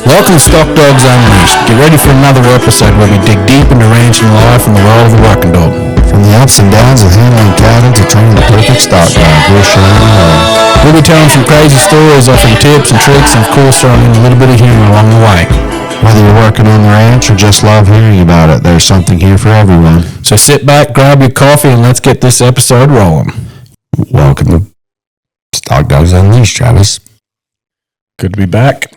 Welcome to Stock Dogs Unleashed. Get ready for another episode where we dig deep into ranching life and the world of the working dog. From the ups and downs of handling cattle to training the perfect stock dog, we're sharing the love. We'll be telling some crazy stories, offering tips and tricks, and of course throwing in a little bit of humor along the way. Whether you're working on the ranch or just love hearing about it, there's something here for everyone. So sit back, grab your coffee, and let's get this episode rolling. Welcome to Stock Dogs Unleashed, Travis. Good to be back.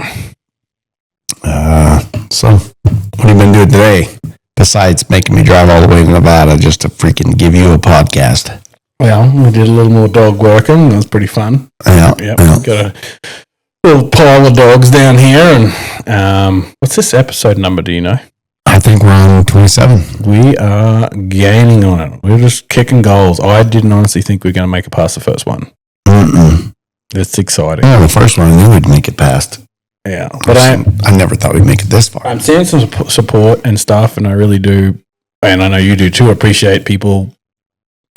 So, what have you been doing today? Besides making me drive all the way to Nevada just to freaking give you a podcast. Well, we did a little more dog working. That was pretty fun. Yeah. Got a little pile of dogs down here. And what's this episode number, do you know? I think we're on 27. We are gaining on it. We're just kicking goals. I didn't honestly think we were going to make it past the first one. It's exciting. Yeah, the first one I knew we'd make it past. Yeah, but I never thought we'd make it this far. I'm seeing some support and stuff, and I really do, and I know you do too, appreciate people,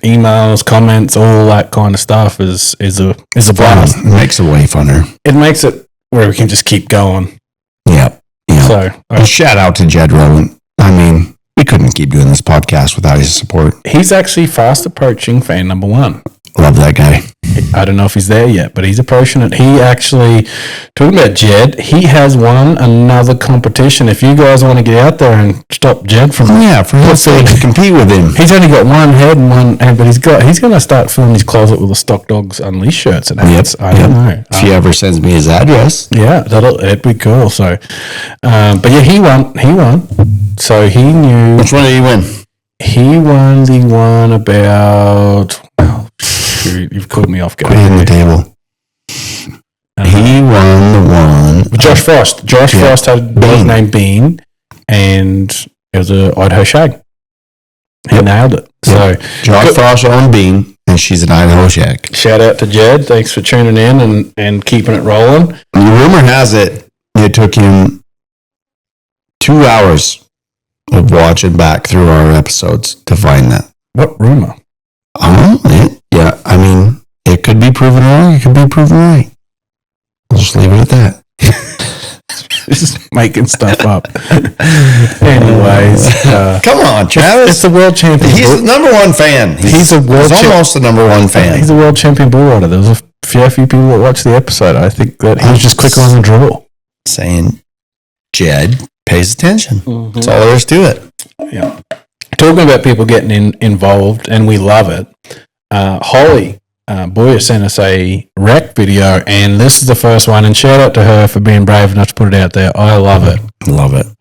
emails, comments, all that kind of stuff is a blast. It makes it way funner. It makes it where we can just keep going. Yeah. So, shout out to Jed Rowan. I mean, we couldn't keep doing this podcast without his support. He's actually fast approaching fan number 1. Love that guy. I don't know if he's there yet, but he's approaching it. He actually, talking about Jed, he has won another competition. If you guys want to get out there and stop Jed from... Yeah, for his sake, to compete with him. He's only got one head and one hand, but he's going to start filling his closet with the Stock Dogs Unleashed shirts and hats. I don't know. If he ever sends me his address. Yeah, it'd be cool. So, but yeah, he won. So he knew... Which one did he win? He won the one about... You've called me off guard. Put it on the table. He won the one. Josh Frost. Frost had a dog named Bean, and it was an Idaho Shag. He nailed it. So Josh Frost on Bean, and she's an Idaho Shag. Shout out to Jed. Thanks for tuning in and keeping it rolling. The rumor has it took him 2 hours of watching back through our episodes to find that. What rumor? Yeah, I mean, it could be proven wrong, it could be proven right. I'll just leave it at that. Just making stuff up. Anyways. Come on, Travis. It's the world champion. He's the number one fan. He's almost the number one fan. He's a world champion bull rider. There was a few people that watched the episode. I think that he was just quicker on the draw. Saying Jed pays attention. Mm-hmm. That's all there is to it. Yeah. Talking about people getting involved, and we love it. Holly Boyer sent us a rec video, and this is the first one, and shout out to her for being brave enough to put it out there. I love it.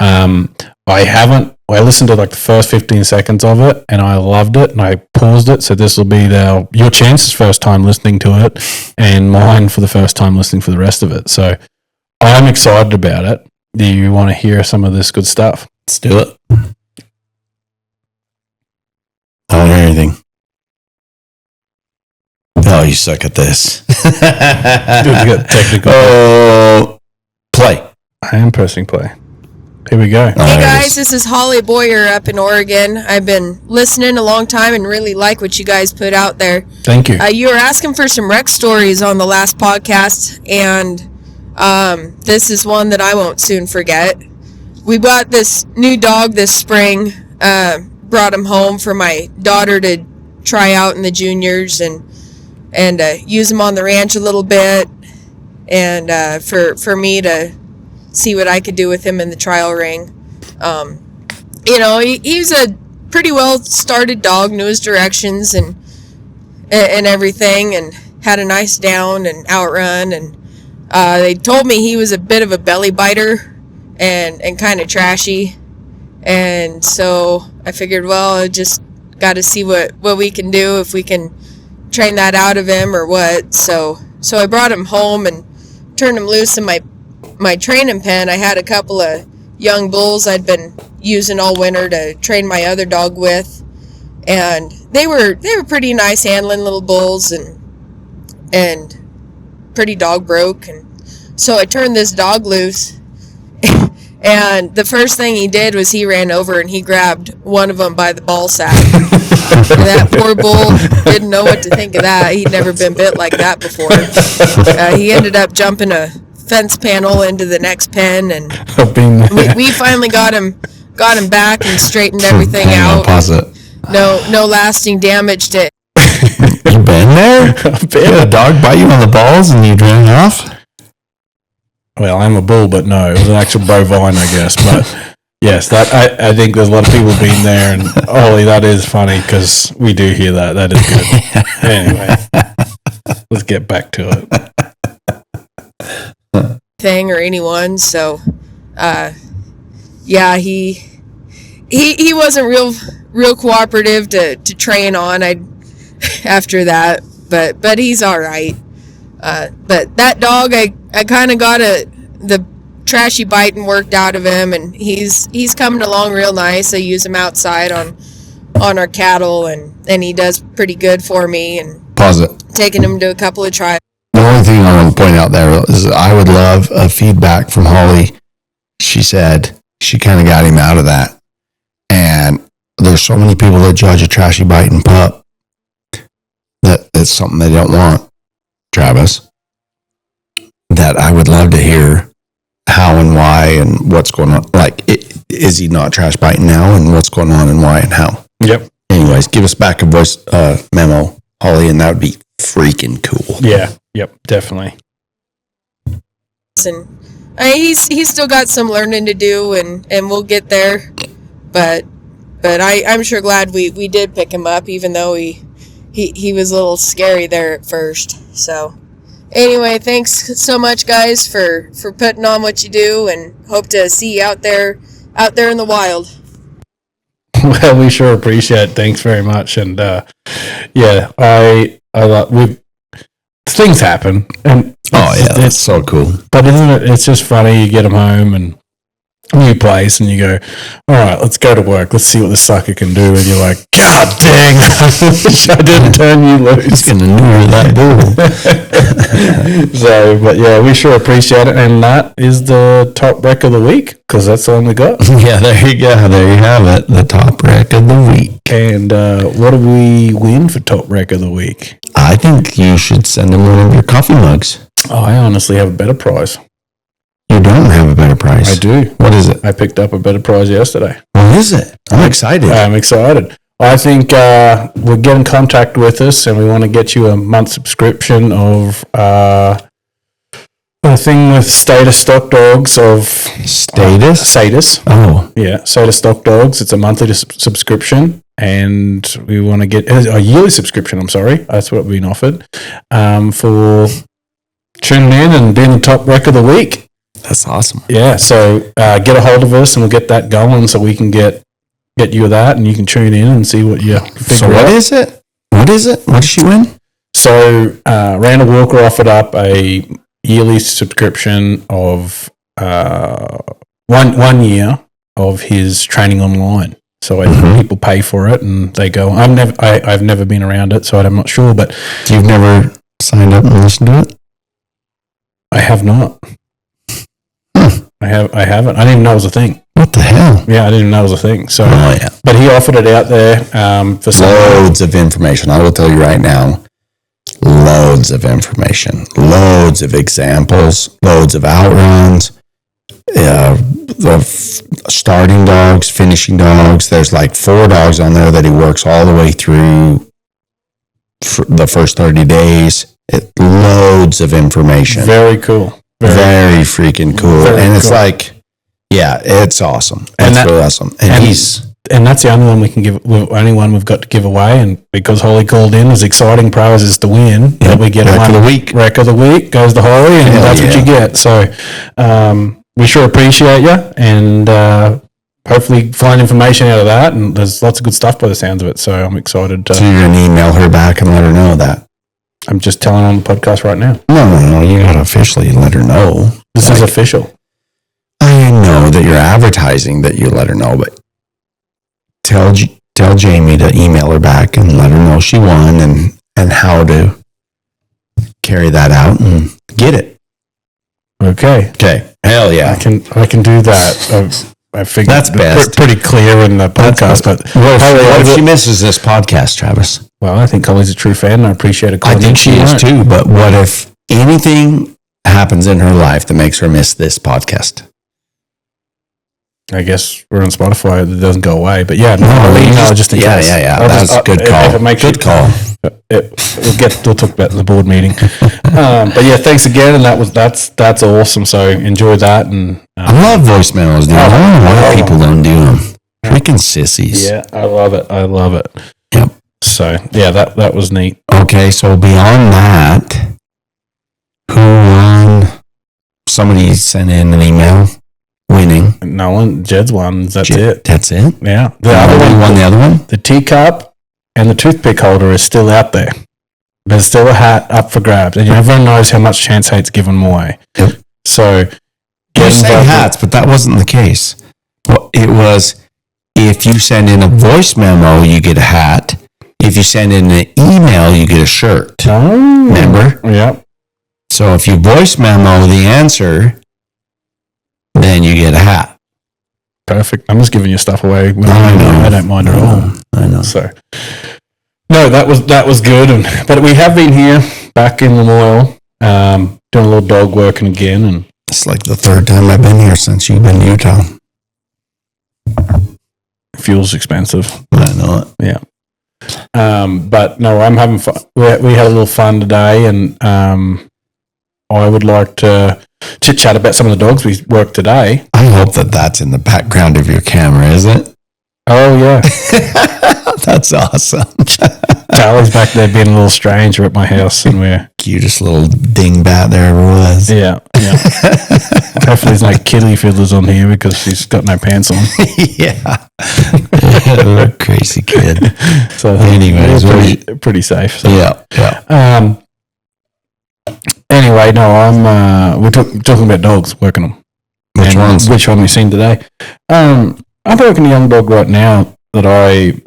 I listened to like the first 15 seconds of it, and I loved it, and I paused it, so this will be your chance's first time listening to it, and mine for the first time listening for the rest of it. So I'm excited about it. Do you want to hear some of this good stuff? Let's do it. I don't hear anything. Oh, you suck at this. Dude, we got technical. Oh, play. I am pressing play. Here we go. Hey guys, this is Holly Boyer up in Oregon. I've been listening a long time and really like what you guys put out there. Thank you. You were asking for some rec stories on the last podcast, and this is one that I won't soon forget. We bought this new dog this spring, brought him home for my daughter to try out in the juniors and use him on the ranch a little bit, and for me to see what I could do with him in the trial ring. He's a pretty well started dog, knew his directions and everything, and had a nice down and outrun, and they told me he was a bit of a belly biter and kind of trashy, and so I figured, well, I just got to see what we can do, if we can train that out of him or what. So I brought him home and turned him loose in my training pen. I had a couple of young bulls I'd been using all winter to train my other dog with, and they were pretty nice handling little bulls and pretty dog broke, and so I turned this dog loose. And the first thing he did was he ran over and he grabbed one of them by the ball sack. And that poor bull didn't know what to think of that. He'd never been bit like that before. He ended up jumping a fence panel into the next pen, and I've been there. we finally got him back and straightened everything Hang on, out. pause it. No lasting damage to. You been there? You had a dog bite you on the balls and you ran off? Well, I'm a bull, but no, it was an actual bovine, I guess. But yes, that I think there's a lot of people been there, and Ollie, that is funny because we do hear that. That is good. Anyway, let's get back to it. Thing or anyone, so yeah, he wasn't real cooperative to train on after that, but he's all right. But that dog, I kind of got the trashy biting worked out of him, and he's coming along real nice. I use him outside on our cattle, and he does pretty good for me, and Pause it. taking him to a couple of trials. The only thing I want to point out there is I would love a feedback from Holly. She said she kind of got him out of that. And there's so many people that judge a trashy biting pup that it's something they don't want, Travis, that I would love to hear how and why and what's going on. Like, is he not trash biting now, and what's going on and why and how? Yep. Anyways, give us back a voice memo, Holly, and that would be freaking cool. Yeah. Yep. Definitely. And he's still got some learning to do, and we'll get there. But I'm sure glad we did pick him up, even though he was a little scary there at first. So anyway, thanks so much, guys, for putting on what you do, and hope to see you out there in the wild. Well, we sure appreciate it. Thanks very much. And yeah, I things happen, and that's so cool. But isn't it? It's just funny. You get them home and new place, and you go, all right, let's go to work. Let's see what the sucker can do. And you're like, God dang, I wish I didn't turn you loose. He's gonna neuter that bull. So, but yeah, we sure appreciate it. And that is the top wreck of the week, because that's the one we got. Yeah, there you go. There you have it. The top wreck of the week. And what do we win for top wreck of the week? I think you should send him one of your coffee mugs. Oh, I honestly have a better prize. You don't have a better price. I do. What is it? I picked up a better prize yesterday. What is it? I'm excited. I'm excited. I think we'll get in contact with us, and we want to get you a month subscription of a thing with Status Stock Dogs of Status? Status. Oh. Yeah, Status Stock Dogs. It's a monthly subscription, and we want to get a yearly subscription. I'm sorry, that's what we've been offered for tuning in and being the top wreck of the week. That's awesome. Yeah, so get a hold of us, and we'll get that going, so we can get you that, and you can tune in and see what you figure So what out. is it? What is it? What did she win? So Randall Walker offered up a yearly subscription of 1 year of his training online. So people pay for it, and they go. I've never been around it, so I'm not sure. But You've never signed up and listened to it? I have not. I haven't. I didn't even know it was a thing. What the hell? Yeah, I didn't even know it was a thing. So, Oh, yeah. but he offered it out there for some. Loads of information. I will tell you right now. Loads of information. Loads of examples. Loads of outruns. Starting dogs, finishing dogs. There's like 4 dogs on there that he works all the way through the first 30 days. Loads of information. Very cool. Very freaking cool. Very and it's cool. like, yeah, it's awesome. And It's that- really awesome. And that's the only one we can give. Only one we've got to give away. And because Holly called in, as exciting prizes to win, that we get Wreck of the week. Wreck of the week goes to Holly, and Hell that's what yeah. you get. So we sure appreciate you, and hopefully find information out of that. And there's lots of good stuff by the sounds of it. So I'm excited. So you're going to email her back and let her know that? I'm just telling her on the podcast right now. No. You got to officially let her know. This is official. I know that you're advertising that you let her know, but tell Jamie to email her back and let her know she won and how to carry that out and get it. Okay. Okay. Hell yeah. I can do that. I figured That's best. Pretty clear in the podcast, but What if she misses this podcast, Travis? well, I think Holly's a true fan, and I appreciate it. I think she is too, but what if anything happens in her life that makes her miss this podcast? I guess we're on Spotify. It doesn't go away. But yeah, I'll email just in case. Yeah. I'll That's just- a good if call. it makes Good you- call. We'll talk about it in the board meeting. But yeah, thanks again. And that's awesome. So enjoy that. And I love voice memos, dude. I don't know why people don't do them. Freaking sissies. yeah, I love it. Yep. So yeah, that was neat. Okay, so beyond that, who won? Somebody sent in an email winning. No one, Jed's won. That's it. That's it? Yeah. The The other other one won the other one? the teacup and the toothpick holder is still out there. There's still a hat up for grabs, and everyone knows how much Chance hates giving them away. Yep. So You get say involved. hats, but that wasn't the case. Well, it was if you send in a voice memo, you get a hat. If you send in an email, you get a shirt. Oh, Remember? Yep. So if you voice memo the answer, then you get a hat. Perfect. I'm just giving you stuff away. I know. I don't mind at all. I know. So, no, that was good. But we have been here back in Lamoille, doing a little dog working again, and It's like the third time I've been here since you've been to Utah. fuel's expensive. I know it. Yeah. But no, I'm having fun. We had a little fun today, and I would like to chit chat about some of the dogs we worked today. I hope that that's in the background of your camera, is it? Oh yeah, That's awesome. Tally's back there being a little stranger at my house, and we're Cutest little dingbat there ever was. yeah. Hopefully, there's no kitty fiddlers on here because she's got no pants on. Yeah. Crazy kid. So Anyways, we're pretty safe. So. Yeah. Anyway, no, we're talking about dogs, working them. Which And ones? Which one we've seen today? I'm working a young dog right now that I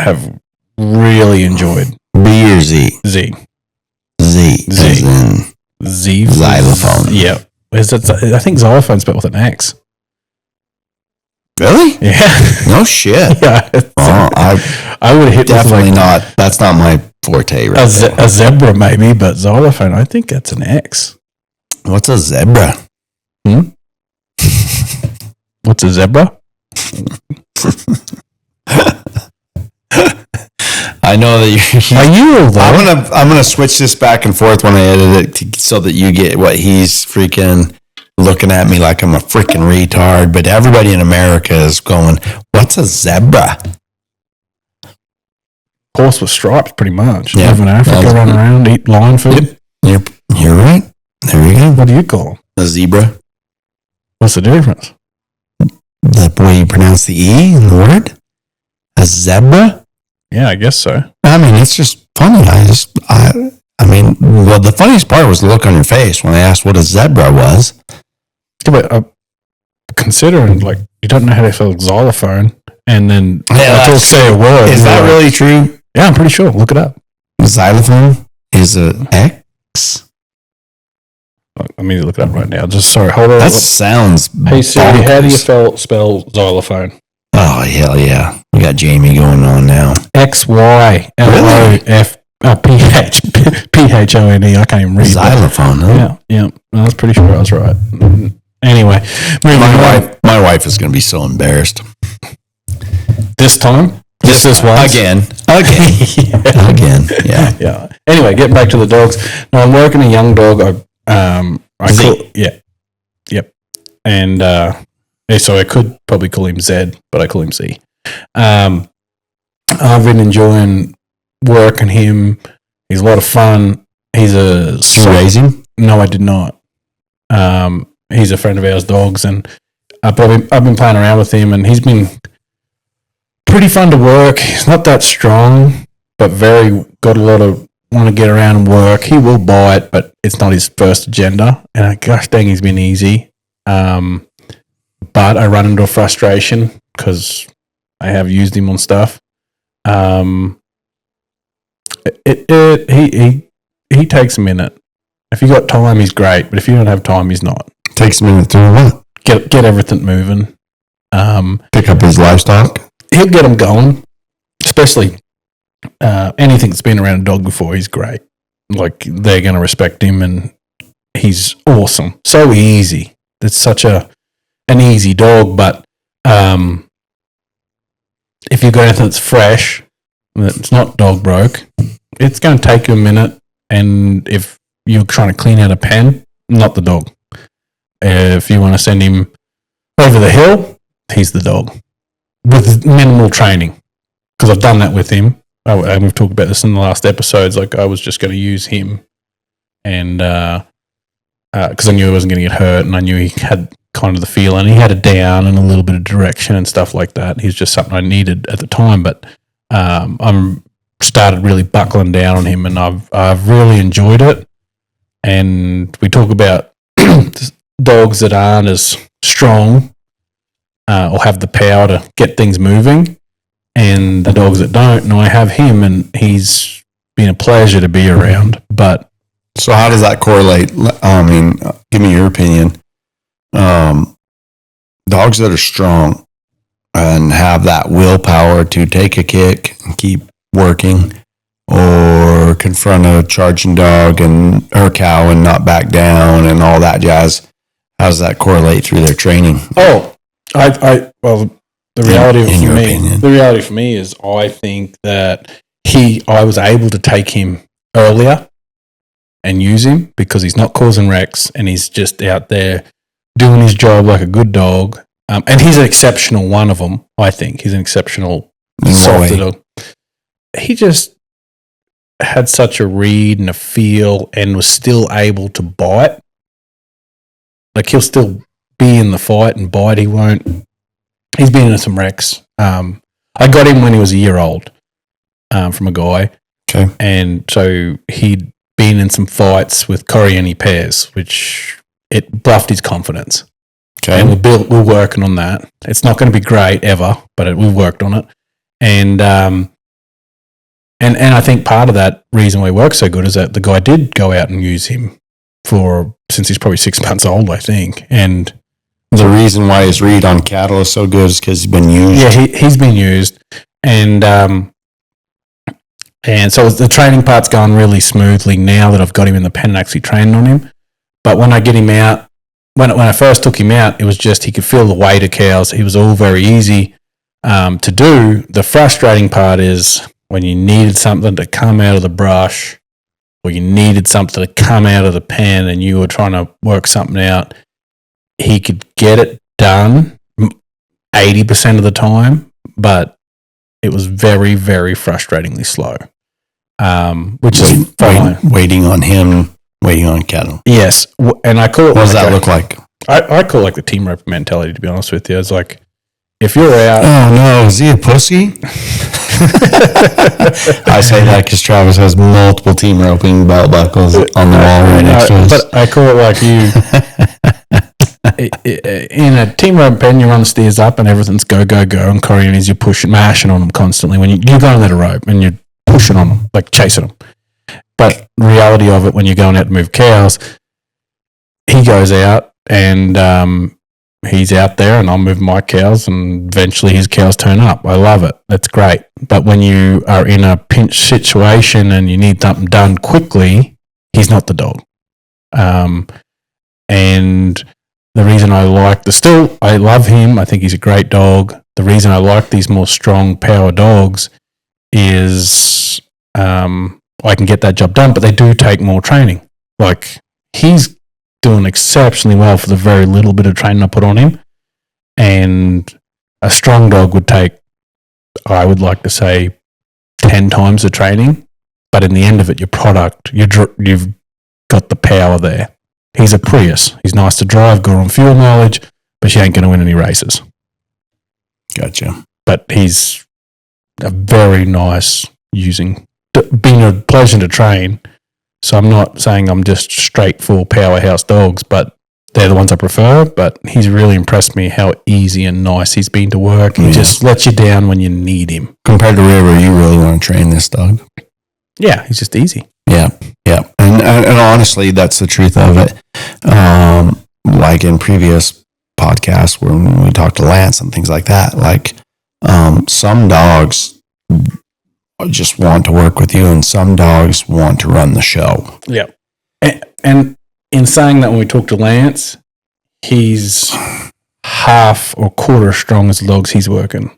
have really enjoyed. B or Z? Z. Z. Z. As in Z. Xylophone. Yeah. Is it, I think xylophone spelled with an X. Really? Yeah. No shit. Yeah. Oh, I would have hit with definitely like not. That's not my forte right there. a zebra maybe, but xylophone, I think that's an X. What's a zebra? What's a zebra? I know that you. Are you all there? I'm gonna switch this back and forth when I edit it so that you get what he's freaking looking at me like I'm a freaking retard. But everybody in America is going, "What's a zebra?" Horse with stripes, pretty much. Yeah. Live in Africa, That's- run around, eat lion food. You're right. There you go. What do you call them? A zebra. What's the difference? The way you pronounce the E in the word. A zebra. Yeah, I guess so. I mean, it's just funny. I mean, well, the funniest part was the look on your face when I asked what a zebra was. Yeah, but considering, like, you don't know how to spell xylophone, and then Yeah, I that's say a word. Is you're that like, really true? Yeah, I'm pretty sure. Look it up. Xylophone is a X. Let me look it up right now. Just sorry, hold on. That sounds. Hey Siri, how do you bonkers. spell xylophone? Oh hell yeah! We got Jamie going on now. XYLOFPHONE. I can't even read. Xylophone. Huh? Yeah. I was pretty sure I was right. Anyway, moving on. My wife is going to be so embarrassed. This time, this once Again. Again. Yeah. Yeah. Anyway, getting back to the dogs. Now I'm working a young dog. Z. Yep. And so I could probably call him Zed, but I call him Z. I've been enjoying working him. He's a lot of fun. He's a Did you raise him? No, I did not. He's a friend of ours, dogs, and I've been playing around with him, and he's been pretty fun to work. He's not that strong, but got a lot of want to get around and work. He will bite, but it's not his first agenda. And gosh dang, he's been easy. But I run into a frustration because I have used him on stuff. He takes a minute. If you got time, he's great. But if you don't have time, he's not. Takes a minute to do what? Get everything moving. Pick up his livestock. He'll get them going, especially anything that's been around a dog before. He's great. Like they're going to respect him, and he's awesome. So easy. It's such an easy dog, but if you've got anything that's fresh, that's not dog broke, it's going to take you a minute. And if you're trying to clean out a pen, not the dog. If you want to send him over the hill, he's the dog with minimal training. Because I've done that with him. And we've talked about this in the last episodes. Like I was just going to use him, and because I knew he wasn't going to get hurt, and I knew he had kind of the feel, and he had a down and a little bit of direction and stuff like that. He's just something I needed at the time, but I'm started really buckling down on him, and I've really enjoyed it. And we talk about dogs that aren't as strong or have the power to get things moving, and the dogs that don't. And I have him, and he's been a pleasure to be around. But so, how does that correlate? I mean, give me your opinion. Dogs that are strong and have that willpower to take a kick and keep working, or confront a charging dog or cow and not back down and all that jazz. How does that correlate through their training? Well, the reality for me is I think that I was able to take him earlier and use him because he's not causing wrecks and he's just out there doing his job like a good dog. And he's an exceptional one of them, I think. He's an exceptional softer dog. He just had such a read and a feel and was still able to bite. Like he'll still be in the fight and bite. He won't. He's been in some wrecks. I got him when he was a year old from a guy. Okay. And so he'd been in some fights with Corrieni pairs, which it bluffed his confidence. Okay. And we're working on that. It's not going to be great ever, but we've worked on it. And I think part of that reason why he works so good is that the guy did go out and use him since he's probably 6 months old, I think. And the reason why his read on cattle is so good is because he's been used. Yeah, he's been used. And so the training part's gone really smoothly now that I've got him in the pen and actually trained on him. But when I get him out, when I first took him out, it was just he could feel the weight of cows. It was all very easy to do. The frustrating part is when you needed something to come out of the brush or you needed something to come out of the pen and you were trying to work something out, he could get it done 80% of the time, but it was very, very frustratingly slow, which is fine. Waiting on him, waiting on cattle. Yes, and I call it. What does that look like? I call it like the team rope mentality, to be honest with you. It's like, if you're out... Oh, no, is he a pussy? I say that because Travis has multiple team roping belt buckles on the wall right next to us. But I call it like in a team rope pen, you run the steers up and everything's go, go, go. And Corrieni's, you're mashing on them constantly. When you're going at a rope and you're pushing on them, like chasing them. But the reality of it, when you're going out to move cows, he goes out and he's out there and I'm moving my cows and eventually his cows turn up. I love it. That's great. But when you are in a pinch situation and you need something done quickly, he's not the dog. And the reason I I love him. I think he's a great dog. The reason I like these more strong power dogs is I can get that job done, but they do take more training. Like he's doing exceptionally well for the very little bit of training I put on him. And a strong dog would take, I would like to say, 10 times the training. But in the end of it, your product, you've got the power there. He's a Prius. He's nice to drive, good on fuel mileage, but she ain't going to win any races. Gotcha. But he's a very nice being a pleasure to train. So I'm not saying I'm just straight full powerhouse dogs, but they're the ones I prefer. But he's really impressed me how easy and nice he's been to work. He just lets you down when you need him. Compared to River, you really want to train this dog. Yeah, he's just easy. Yeah. And honestly, that's the truth of it. Like in previous podcasts when we talked to Lance and things like that, like some dogs just want to work with you and some dogs want to run the show. Yeah. And in saying that, when we talk to Lance, he's half or quarter as strong as the dogs he's working.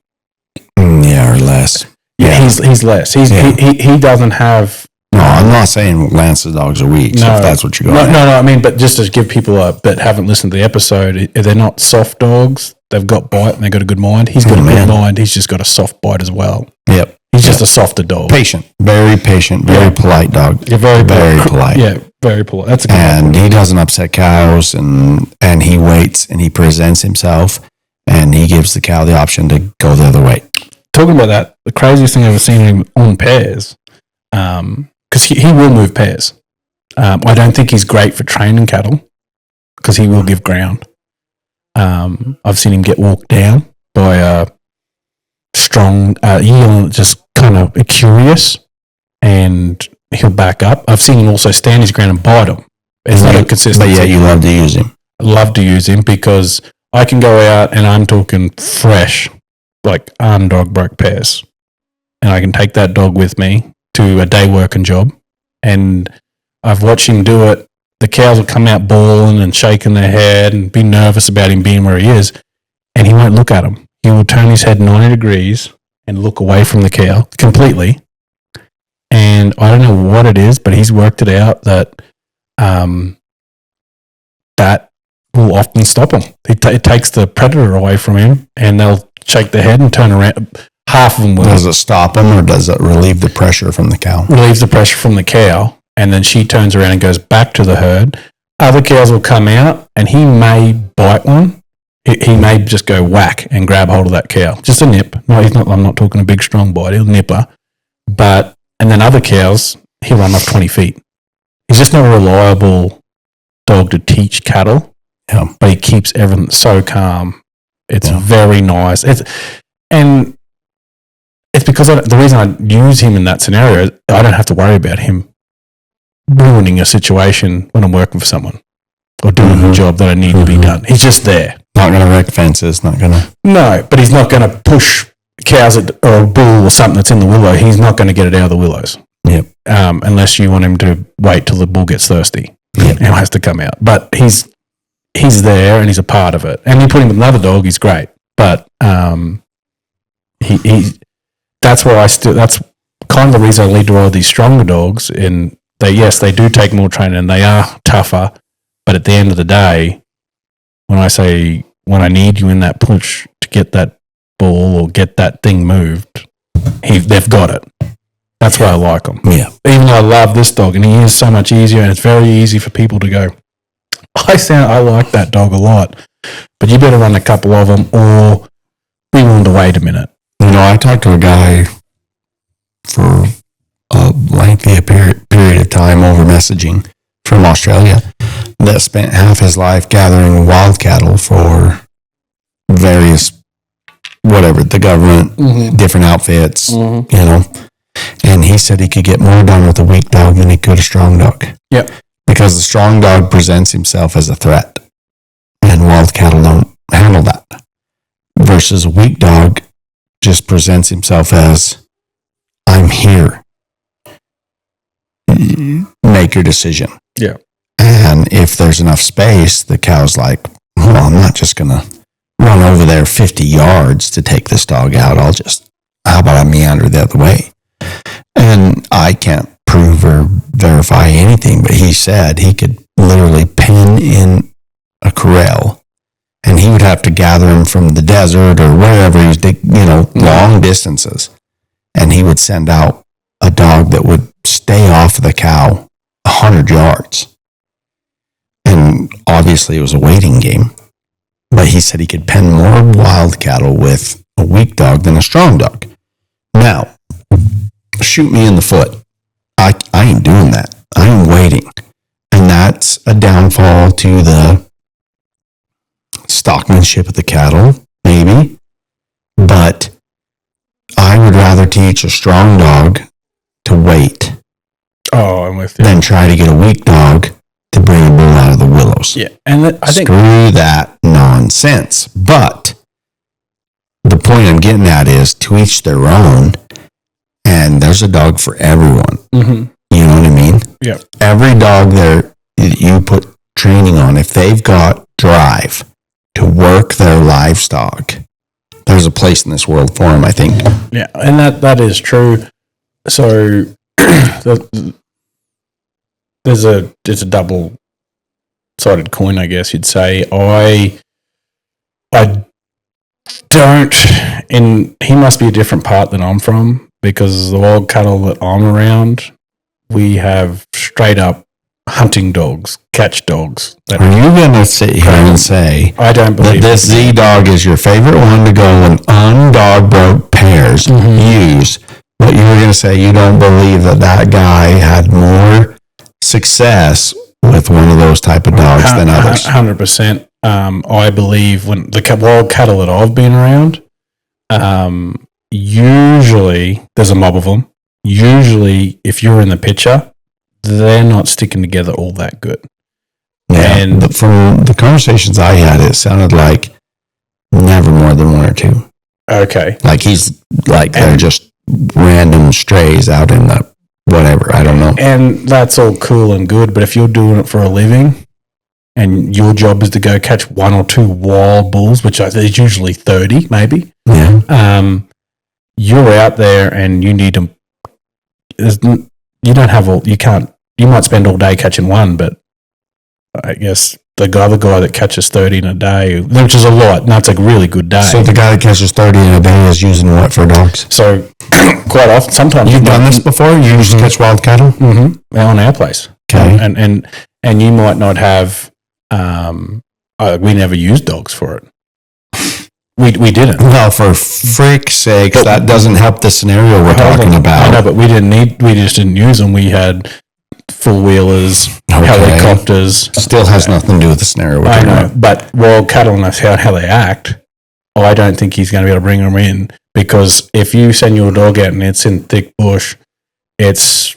Yeah, or less. Yeah, he's less. He doesn't have. No, I'm not saying Lance's dogs are weak. So if that's what you're going. No. I mean, but just to give people that haven't listened to the episode, they're not soft dogs. They've got bite and they've got a good mind. He's got a good mind. He's just got a soft bite as well. Yep. He's just a softer dog. Patient, very polite dog. Yeah, very polite. Yeah, very polite. That's a good and he doesn't upset cows, and he waits and he presents himself, and he gives the cow the option to go the other way. Talking about that, the craziest thing I've ever seen him on pairs, because he will move pairs. I don't think he's great for training cattle because he will give ground. I've seen him get walked down by a strong eel, just kind of curious, and he'll back up. I've seen him also stand his ground and bite him. It's not a consistency. But yeah, you love to use him. I love to use him because I can go out and I'm talking fresh, like dog broke pairs, and I can take that dog with me to a day working job, and I've watched him do it. The cows will come out bawling and shaking their head and be nervous about him being where he is, and he won't look at them. He will turn his head 90 degrees and look away from the cow completely. And I don't know what it is, but he's worked it out that that will often stop him. It takes the predator away from him, and they'll shake their head and turn around. Half of them will. Does it stop him, or does it relieve the pressure from the cow? Relieves the pressure from the cow, and then she turns around and goes back to the herd. Other cows will come out, and he may bite one. He may just go whack and grab hold of that cow. Just a nip. No, he's not. I'm not talking a big, strong bite. He'll nip her. And then other cows, he'll run off 20 feet. He's just not a reliable dog to teach cattle. Yeah. But he keeps everything so calm. It's very nice. It's because the reason I use him in that scenario is I don't have to worry about him ruining a situation when I'm working for someone or doing the job that I need to be done. He's just there. Not going to wreck fences, not going to... No, but he's not going to push cows or a bull or something that's in the willow. He's not going to get it out of the willows. Yep. Unless you want him to wait till the bull gets thirsty and has to come out. But he's there and he's a part of it. And you put him with another dog, he's great. But that's where that's kind of the reason I lead to all these stronger dogs. And they do take more training and they are tougher. But at the end of the day, when I need you in that push to get that ball or get that thing moved, they've got it. That's why I like them. Yeah. Even though I love this dog, and he is so much easier, and it's very easy for people to go, I like that dog a lot, but you better run a couple of them or be willing to wait a minute. You know, I talked to a guy for a lengthy period of time over messaging from Australia that spent half his life gathering wild cattle for various, whatever, the government, different outfits, you know. And he said he could get more done with a weak dog than he could a strong dog. Yep. Because the strong dog presents himself as a threat. And wild cattle don't handle that. Versus a weak dog just presents himself as, I'm here. Make your decision. Yeah. And if there's enough space, the cow's like, well, I'm not just going to run over there 50 yards to take this dog out. How about I meander the other way? And I can't prove or verify anything, but he said he could literally pin in a corral and he would have to gather him from the desert or wherever he's, long distances. And he would send out a dog that would stay off the cow 100 yards. And obviously it was a waiting game, but he said he could pen more wild cattle with a weak dog than a strong dog. Now, shoot me in the foot. I ain't doing that. I'm waiting. And that's a downfall to the stockmanship of the cattle, maybe. But I would rather teach a strong dog to wait I'm with you. than try to get a weak dog to bring a bull out of the willows. Yeah. And I think Screw that nonsense. But the point I'm getting at is to each their own. And there's a dog for everyone. Mm-hmm. You know what I mean? Yeah. Every dog there you put training on, if they've got drive to work their livestock, there's a place in this world for them, I think. Yeah, and that is true. So it's a double-sided coin, I guess you'd say. I don't, and he must be a different part than I'm from, because the wild cattle that I'm around, we have straight up hunting dogs, catch dogs. Are you going to sit here and say I don't believe that this Z dog is your favorite one to go when undog broke pairs use, but you were going to say you don't believe that guy had more success with one of those type of dogs than others? 100%. I believe when the wild cattle that I've been around, usually there's a mob of them. Usually, if you're in the picture, they're not sticking together all that good. Yeah, and from the conversations I had, it sounded like never more than one or two. Okay. Like they're just random strays out in the whatever. I don't know. And that's all cool and good, but if you're doing it for a living and your job is to go catch one or two wild bulls, which is usually 30 maybe, you're out there and you need to, you might spend all day catching one, but I guess the other guy that catches 30 in a day, which is a lot, and that's a really good day. So the guy that catches 30 in a day is using what for dogs? So quite often, sometimes you've done this before. You used to catch wild cattle on our place. Okay, and you might not have. We never used dogs for it. We didn't. Well, for frick's sake, that doesn't help the scenario we're talking about. I know, but we just didn't use them. We had four-wheelers, helicopters. Still has nothing to do with the scenario we're talking about. But wild cattle and how they act, I don't think he's going to be able to bring them in, because if you send your dog out and it's in thick bush, it's,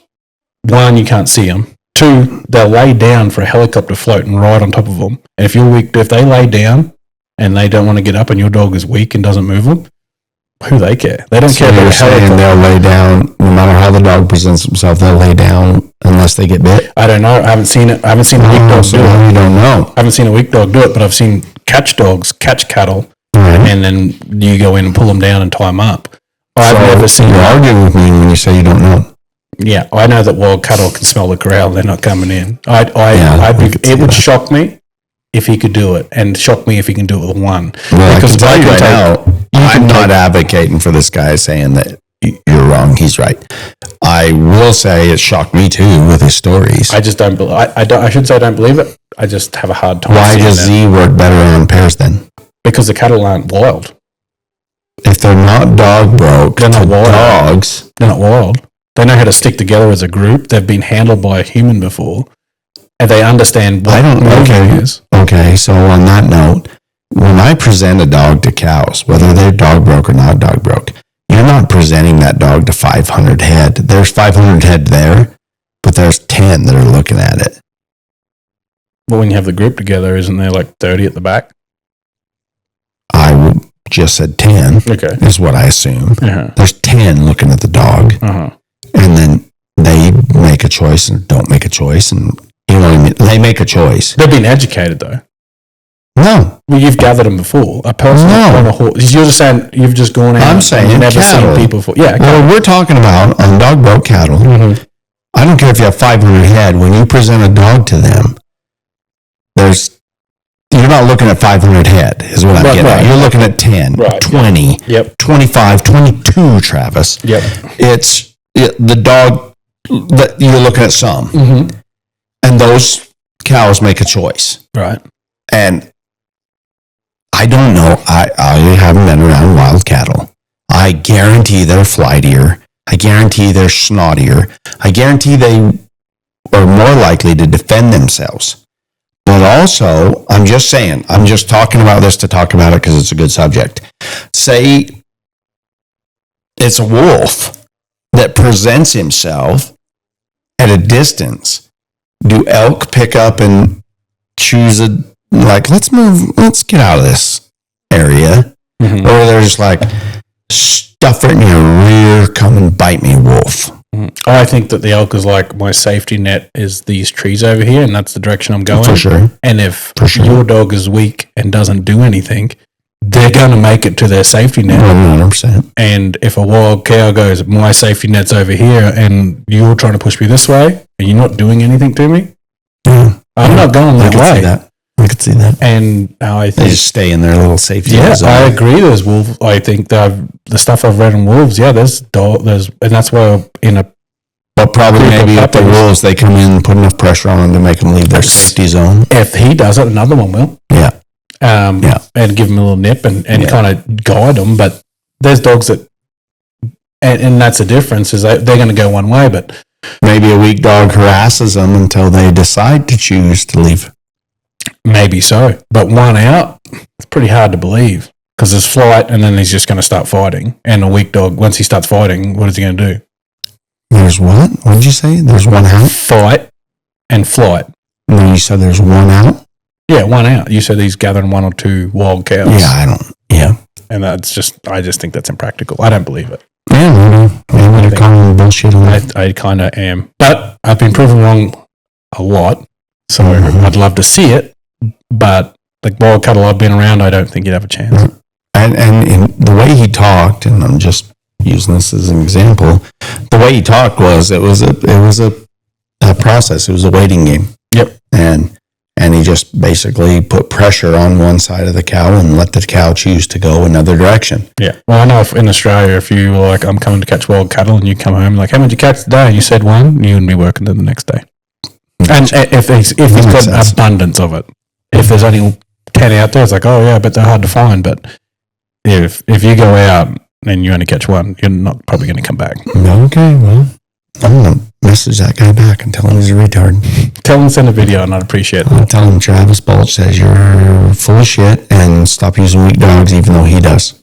one, you can't see them. Two, they'll lay down for a helicopter floating right on top of them. And if they lay down and they don't want to get up and your dog is weak and doesn't move them, who they care? They don't care about the helicopter. They'll lay down, no matter how the dog presents himself, they'll lay down unless they get bit? I don't know. I haven't seen it. I haven't seen a weak dog do it. You don't know. I haven't seen a weak dog do it, but I've seen catch dogs catch cattle, and then you go in and pull them down and tie them up. I've never seen. You're arguing with me when you say you don't know. Yeah, I know that wild cattle can smell the corral. They're not coming in. It would shock me if he could do it, and shock me if he can do it with one. Well, because I can tell you right now, I'm not advocating for this guy saying that you're wrong. He's right. I will say it shocked me too with his stories. I just don't believe. I shouldn't say I don't believe it. I just have a hard time. Why does Z work better on pairs then? Because the cattle aren't wild. If they're not dog broke, they're not wild. Dogs. They're not wild. They know how to stick together as a group. They've been handled by a human before, and they understand what moving is. Okay, so on that note, when I present a dog to cows, whether they're dog broke or not dog broke, you're not presenting that dog to 500 head. There's 500 head there, but there's 10 that are looking at it. Well, when you have the group together, isn't there like 30 at the back? I just said 10. Okay. Is what I assume. Uh-huh. There's 10 looking at the dog. Uh-huh. And then they make a choice and don't make a choice. And you know what I mean? They make a choice. They've been educated though. No. Well, you've gathered them before. A person on a horse. You're just saying you've just gone out. I'm saying and never cattle. seen people before. Yeah. Well, we're talking about on dog broke cattle. Mm-hmm. I don't care if you have 500 head. When you present a dog to them, you're not looking at 500 head is what I'm getting at. You're looking at 10, 20, 25, 22, Travis. Yep. It's the dog that you're looking at some. Mm-hmm. And those cows make a choice. Right. And I don't know. I haven't been around wild cattle. I guarantee they're flightier. I guarantee they're snottier. I guarantee they are more likely to defend themselves. But also, I'm just saying, I'm just talking about this to talk about it because it's a good subject. Say it's a wolf that presents himself at a distance. Do elk pick up and choose let's get out of this area? Mm-hmm. Or they're just like, stuff it in your rear, come and bite me, wolf. I think that the elk is like my safety net is these trees over here, and that's the direction I'm going. For sure. And if For sure. your dog is weak and doesn't do anything, they're going to make it to their safety net. 100%. And if a wild cow goes, my safety net's over here, and you're trying to push me this way, and you're not doing anything to me, Yeah. I'm not going that way. I could see that. And I They think, just stay in their little safety yeah, zone. I agree. There's wolf. I think that the stuff I've read in wolves, yeah, there's, and that's why in a But probably Group of maybe with the puppies. wolves, they come in and put enough pressure on them to make them leave their safety zone. if he does it, another one will. Yeah. Yeah. And give him a little nip and Yeah. kind of guide them. But there's dogs that, and that's the difference, is that they're going to go one way, but Maybe a weak dog harasses them until they decide to choose to leave. maybe so. But one out, it's pretty hard to believe because there's flight and then he's just going to start fighting. And a weak dog, once he starts fighting, what is he going to do? There's what? What did you say? There's one out? Fight and flight. And then you said there's one out? Yeah, one out. You said he's gathering one or two wild cows. Yeah, I don't. Yeah. And that's just, I just think that's impractical. I don't believe it. Yeah, maybe they're calling bullshit on it. I kind of am. But I've been proven wrong a lot. So I'd love to see it. But the wild cattle I've been around, I don't think you'd have a chance. And in the way he talked, and I'm just using this as an example, the way he talked was it was a process. It was a waiting game. Yep. And he just basically put pressure on one side of the cow and let the cow choose to go another direction. Yeah. Well, I know if in Australia, if you were like, I'm coming to catch wild cattle, and you come home like, how many did you catch today? And you said one, you wouldn't be working there the next day. And if he's got sense. abundance of it, if there's only 10 out there, it's like, oh yeah, but they're hard to find. But if you go out and you only catch one, you're not probably going to come back. Okay, well, I'm going to message that guy back and tell him he's a retard. Tell him to send a video, and I'd appreciate I'll that. tell him Travis Balch says you're full of shit and stop using weak dogs even though he does.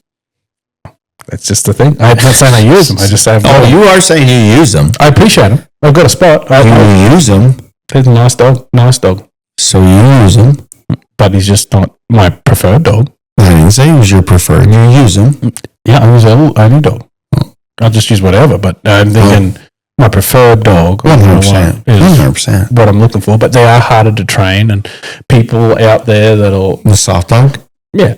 That's just the thing. I'm not saying I use them. I just say, Oh, you are saying you use them. I appreciate him. I've got a spot. You use them, He's a nice dog. Nice dog. so you use them. But he's just not my preferred dog. I didn't say he was your preferred. You use them. Yeah, I use any dog. I'll just use whatever. But I'm thinking my preferred dog 100%. is 100%. what I'm looking for. But they are harder to train, and people out there that'll The soft dog? the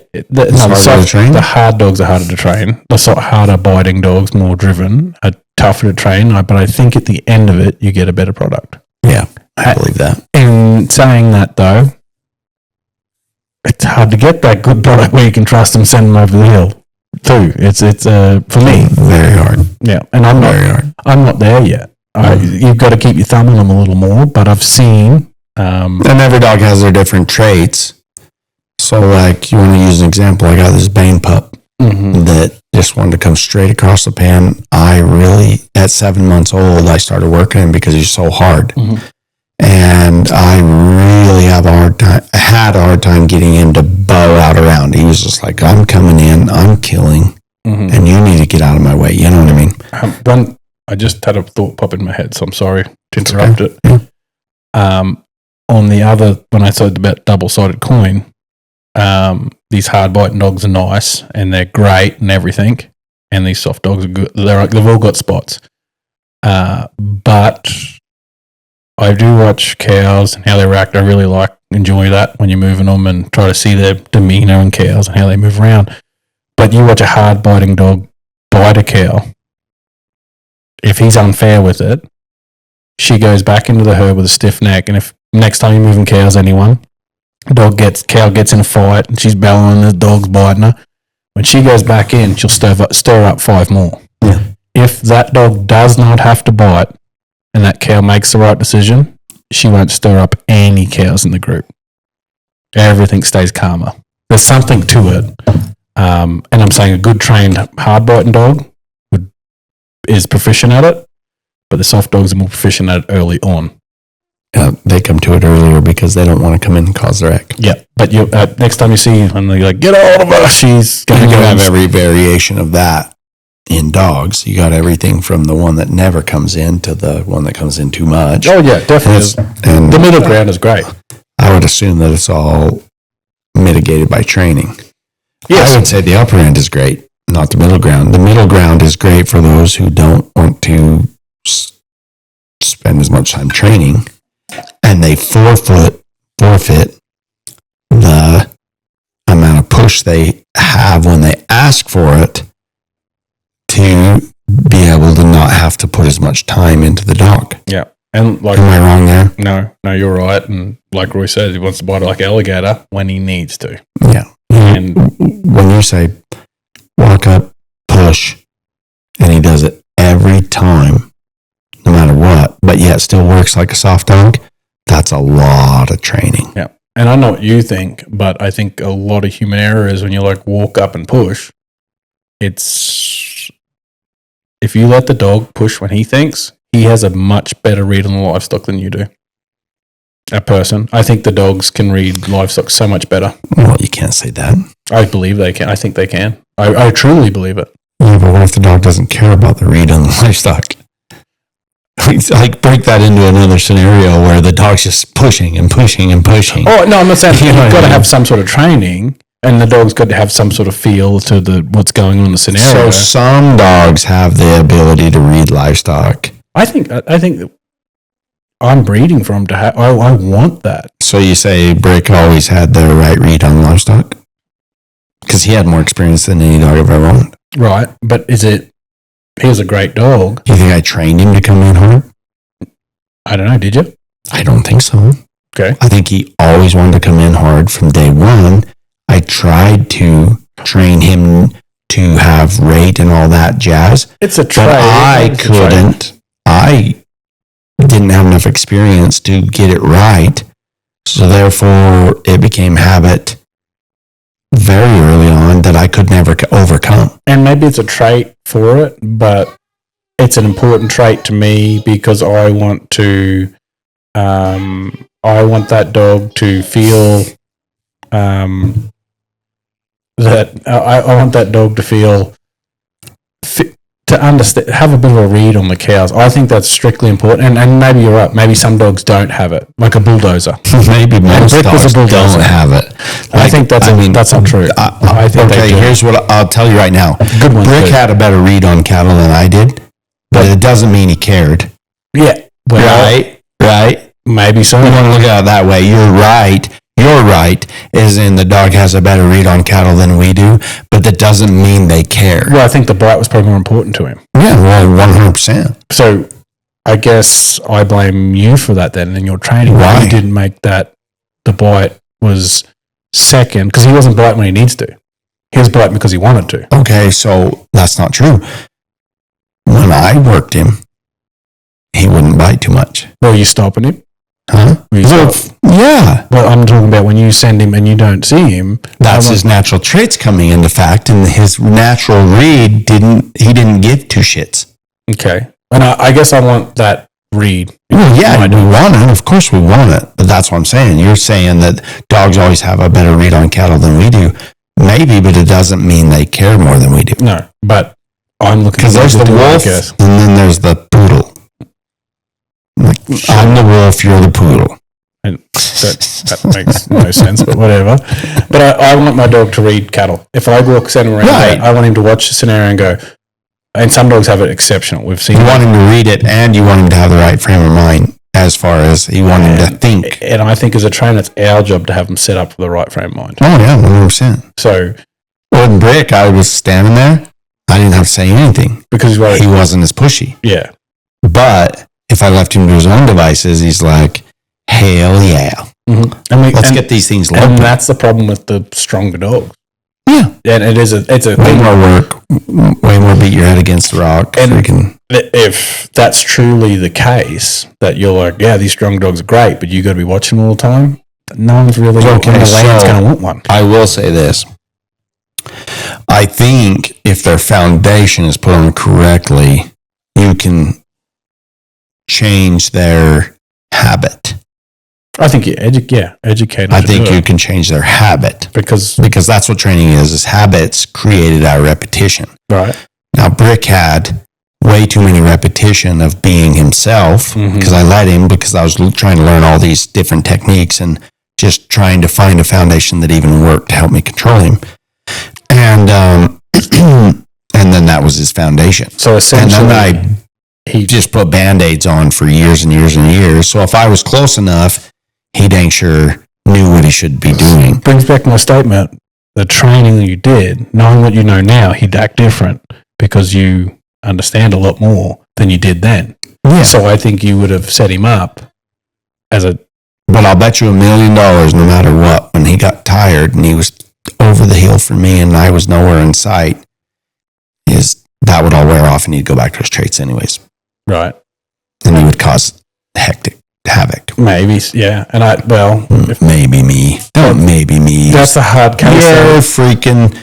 harder to train? The hard dogs are harder to train. The sort of harder biting dogs, more driven, are tougher to train. But I think at the end of it, you get a better product. Yeah, I believe that. In saying that, though, it's hard to get that good product where you can trust them, send them over the hill. Too, it's for me, Very hard. yeah. And I'm Very hard. not there yet. You've got to keep your thumb on them a little more. But I've seen, And every dog has their different traits. So, like, you want to use an example, I got this Bane pup that just wanted to come straight across the pan. At 7 months old, I started working him because he's so hard. And I really had a hard time getting him to bow out around. He was just like, I'm coming in, I'm killing, and you need to get out of my way. You know what I mean? I just had a thought pop in my head, so I'm sorry to interrupt it. Yeah. On the other, when I said about double-sided coin, these hard-biting dogs are nice, and they're great and everything, and these soft dogs are good. They've all got spots. But I do watch cows and how they react. I really enjoy that when you're moving them and try to see their demeanor in cows and how they move around. But you watch a hard-biting dog bite a cow. If he's unfair with it, she goes back into the herd with a stiff neck. And if next time you're moving cows, cow gets in a fight and she's bellowing, the dog's biting her. When she goes back in, she'll stir up 5 more. Yeah. If that dog does not have to bite and that cow makes the right decision, she won't stir up any cows in the group. Everything stays calmer. There's something to it. And I'm saying a good trained hard biting dog is proficient at it, but the soft dogs are more proficient at it early on. They come to it earlier because they don't want to come in and cause a wreck. Yeah, but you next time you see and they're like, get out of her, she's going You to go have every variation of that in dogs. You got everything from the one that never comes in to the one that comes in too much. Oh yeah, definitely. And The middle ground is great. I would assume that it's all mitigated by training. Yes. I would say the upper end is great, not the middle ground. The middle ground is great for those who don't want to spend as much time training, and they forfeit the amount of push they have when they ask for it to be able to not have to put as much time into the dog. Yeah. And like, am I wrong there? No, you're right. And like Roy said, he wants to bite it like alligator when he needs to. Yeah. And when you say walk up, push, and he does it every time, no matter what, but yet still works like a soft dog, that's a lot of training. yeah. And I know what you think, but I think a lot of human error is when you like walk up and push. It's if you let the dog push when he thinks, he has a much better read on the livestock than you do. A person. I think the dogs can read livestock so much better. Well, you can't say that. I believe they can. I think they can. I truly believe it. Yeah, but what if the dog doesn't care about the read on the livestock? Like break that into another scenario where the dog's just pushing and pushing and pushing. Oh, no, I'm not saying You you've know what got I to mean? have some sort of training, and the dog's got to have some sort of feel to what's going on in the scenario. So some dogs have the ability to read livestock. I think that I'm breeding for him to have. I want that. So you say Brick always had the right read on livestock? Because he had more experience than any dog I've ever owned. Right, but he was a great dog. You think I trained him to come in hard? I don't know, did you? I don't think so. Okay. I think he always wanted to come in hard from day one. I tried to train him to have rate and all that jazz, It's a but trait. I It's a trait. couldn't. I didn't have enough experience to get it right. So therefore, it became habit very early on that I could never overcome. And maybe it's a trait for it, but it's an important trait to me because I want that dog to feel that I want that dog to feel to understand, have a bit of a read on the cows. I think that's strictly important. And maybe you're right. Maybe some dogs don't have it, like a bulldozer. Maybe most Brick was a dogs bulldozer. don't have it. I think that's not true. I think they okay, do. here's what I'll tell you right now. Good one. Brick had a better read on cattle than I did, but it doesn't mean he cared. Yeah. Well, Right? maybe so. You want to look at it that way. You're right. You're right, as in the dog has a better read on cattle than we do, but that doesn't mean they care. Well, I think the bite was probably more important to him. Yeah, well, 100%. So I guess I blame you for that then in your training. Why? You didn't make that the bite was second because he wasn't biting when he needs to. He was biting because he wanted to. Okay, so that's not true. When I worked him, he wouldn't bite too much. Well, you stopping him? Huh? Were you Well, stop- yeah. Well, I'm talking about when you send him and you don't see him. That's I his natural traits coming into fact, and his natural read he didn't give two shits. Okay. And I guess I want that read. Well, yeah, I we do. want it. Of course we want it. But that's what I'm saying. You're saying that dogs always have a better read on cattle than we do. Maybe, but it doesn't mean they care more than we do. No, but I'm looking Because there's the wolf, and then there's the poodle. Like, I'm the wolf, you're the poodle. And that makes no sense, but whatever. But I want my dog to read cattle. If I walk him around, Right. I want him to watch the scenario and go. And some dogs have it exceptional. We've seen. You want him to read it, and you want him to have the right frame of mind as far as you want him to think. And I think as a trainer, it's our job to have them set up for the right frame of mind. Oh, yeah, 100%. So With Brick, I was standing there. I didn't have to say anything. because he's right, He wasn't as pushy. yeah, But if I left him to his own devices, he's like, hell yeah. I mean, Let's and, get these things and loaded. that's the problem with the stronger dogs. Yeah. And it's a Way thing. more work. Way more beat your head against the rock. And- Freaking, If that's truly the case, that you're like, yeah, these strong dogs are great, but you got to be watching them all the time. No one's really Okay, in the land's so- going to want one. I will say this. I think if their foundation is put on correctly, you can change their habit. I think you educate them I to think do you it. can change their habit Because, because that's what training is habits created out of repetition. right, Now, Brick had way too many repetition of being himself because I let him because I was trying to learn all these different techniques and just trying to find a foundation that even worked to help me control him. And and then that was his foundation. so And essentially, then I he just put Band-Aids on for years and years and years. So if I was close enough, he dang sure knew what he should be doing. Brings back my statement. The training you did, knowing what you know now, he'd act different because you understand a lot more than you did then. Yeah. So I think you would have set him up as a... But I'll bet you $1 million, no matter what, when he got tired and he was over the hill for me and I was nowhere in sight, is that would all wear off and he'd go back to his traits anyways. Right. And he would cause havoc. Maybe, yeah. And Maybe me. Don't maybe me. That's a hard case. You're freaking...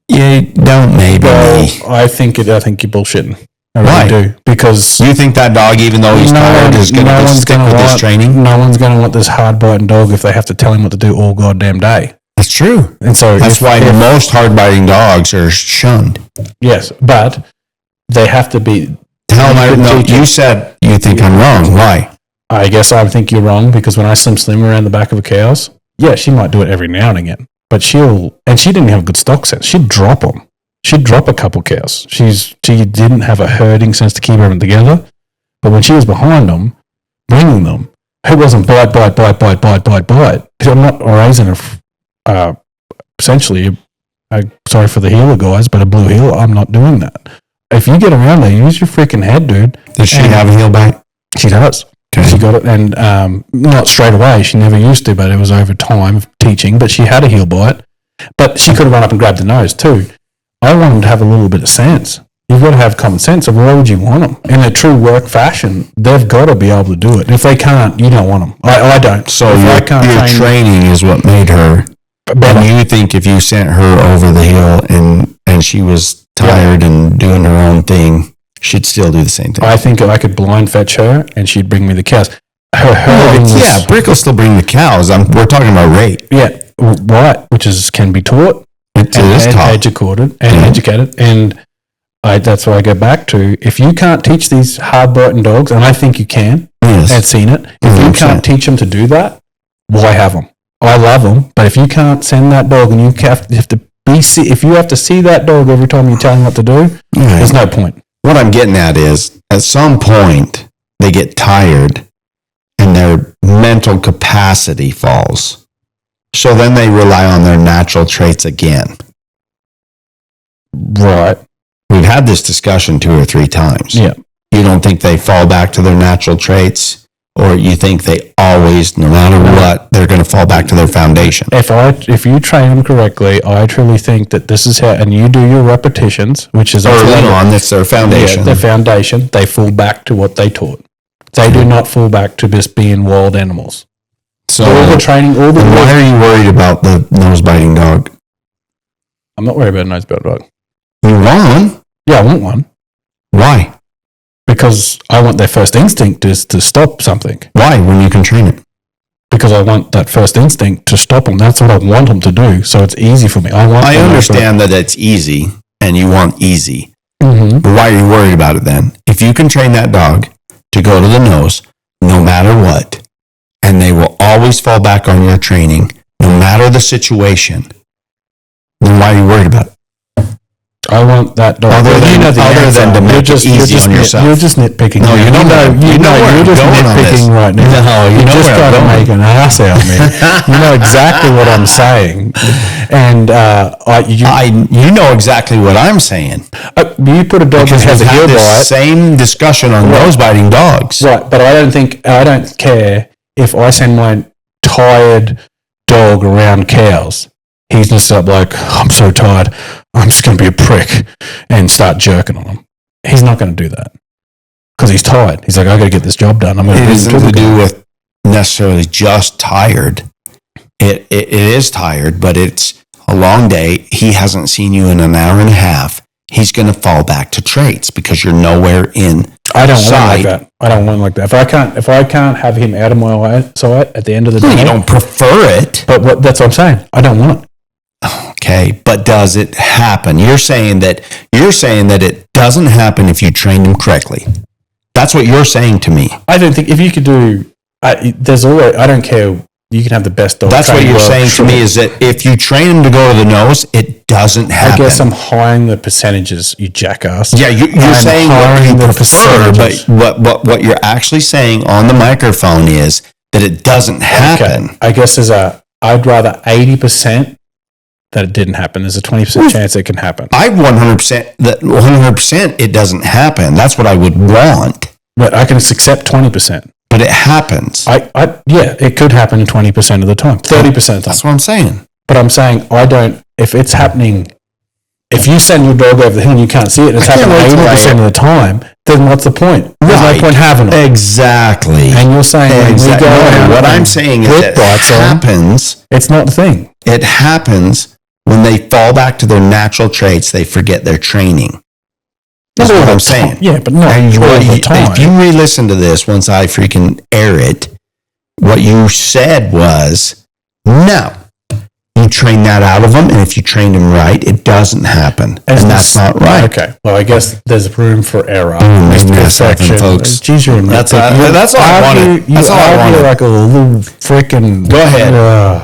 Yeah, don't maybe me. I think you're bullshitting. I Why? really do. Because You think that dog, even though he's tired, is going to stick with his training? No one's going to want this hard-biting dog if they have to tell him what to do all goddamn day. That's true. And so That's why most hard-biting dogs are shunned. Yes, but they have to be... How am I? No, you said you think I'm wrong. Why? I guess I think you're wrong because when I slim around the back of a cow's, yeah, she might do it every now and again, but she didn't have good stock sense. She'd drop them. She'd drop a couple cows. She didn't have a herding sense to keep everything together, but when she was behind them, bringing them, it wasn't bite. I'm not raising essentially, sorry for the heeler guys, but a blue heeler, I'm not doing that. If you get around there, use your freaking head, dude. Does she have a heel bite? She does. Okay. She got it, and not straight away. She never used to, but it was over time of teaching. But she had a heel bite. But she could have run up and grabbed the nose too. I want them to have a little bit of sense. You've got to have common sense. Of why would you want them? In a true work fashion, they've got to be able to do it. And if they can't, you don't want them. I don't. So your training is what made her better. And you think if you sent her over the hill and she was tired and doing her own thing, she'd still do the same thing? I think I could blind fetch her and she'd bring me the cows. Her herding Brick will still bring the cows. We're talking about rate. Yeah, right. Which can be taught. It is taught. Educated. And that's why I go back to, if you can't teach these hard-biting dogs, and I think you can, yes. I've seen it, if you can't teach them to do that, why have them? I love them, but if you can't send that dog and you have to if you have to see that dog every time you tell him what to do, there's no point. What I'm getting at is, at some point, they get tired and their mental capacity falls. So then they rely on their natural traits again. Right. We've had this discussion 2 or 3 times. Yeah. You don't think they fall back to their natural traits, or you think they always, no matter what, they're going to fall back to their foundation? If you train them correctly, I truly think that this is how, and you do your repetitions, which is early on, that's their foundation. Yeah, their foundation. They fall back to what they taught. They do not fall back to just being wild animals. So all the training, why are you worried about the nose-biting dog? I'm not worried about a nose-biting dog. You want one? Yeah, I want one. Why? Because I want their first instinct is to stop something. Why, when you can train it? Because I want that first instinct to stop them. That's what I want them to do. So it's easy for me. I understand that it's easy and you want easy. Mm-hmm. But why are you worried about it then? If you can train that dog to go to the nose, no matter what, and they will always fall back on your training, no matter the situation, then why are you worried about it? I want that dog. Other than to make it easy on yourself. You're just nitpicking. No, you know where you're just nitpicking right now. No, you just got to make an ass out of me. You know exactly what I'm saying, and you know exactly what I'm saying. You put a dog that has a heel bite. Same discussion on nose biting dogs, right? But I don't care if I send my tired dog around cows. He's just up like, I'm so tired, I'm just going to be a prick and start jerking on him. He's not going to do that because he's tired. He's like, I got to get this job done. It isn't to do with necessarily just tired. It is tired, but it's a long day. He hasn't seen you in an hour and a half. He's going to fall back to traits because you're nowhere in. I don't want like that. I don't want like that. If I can't have him out of my sight at the end of the day, you don't prefer it. But that's what I'm saying. I don't want it. Okay, but does it happen? You're saying that it doesn't happen if you train them correctly. That's what you're saying to me. I don't think if you could do. There's always. I don't care You can have the best dog. That's what training you're world, saying sure. to me is that if you train him to go to the nose, it doesn't happen. I guess I'm hiring the percentages, you jackass. Yeah, you're I'm saying what hiring you the prefer, but percentages. what you're actually saying on the microphone is that it doesn't happen. Okay. I guess I'd rather 80% that it didn't happen. There's a 20% chance it can happen. I 100% it doesn't happen. That's what I would want, But I can accept 20%. but it happens. Yeah, it could happen 20% of the time, 30% of the time. That's what I'm saying. But I'm saying if it's happening, if you send your dog over the hill and you can't see it, it's I can't happening wait till 80% of the time, then what's the point? There's Right. no point having it. Exactly. And you're saying when we go around what and I'm saying is whip that bites on, it's not the thing. it happens when they fall back to their natural traits, they forget their training. That's Not all what the I'm time. saying. Yeah, but not all the time. If you re-listen to this once I freaking air it, what you said was, no, you train that out of them, and if you train them right, it doesn't happen. And that's not right. Okay. Well, I guess there's room for error. There's Perfection. folks. Geez, you're That's all I wanted. That's all I wanted. like a little freaking. Go ahead.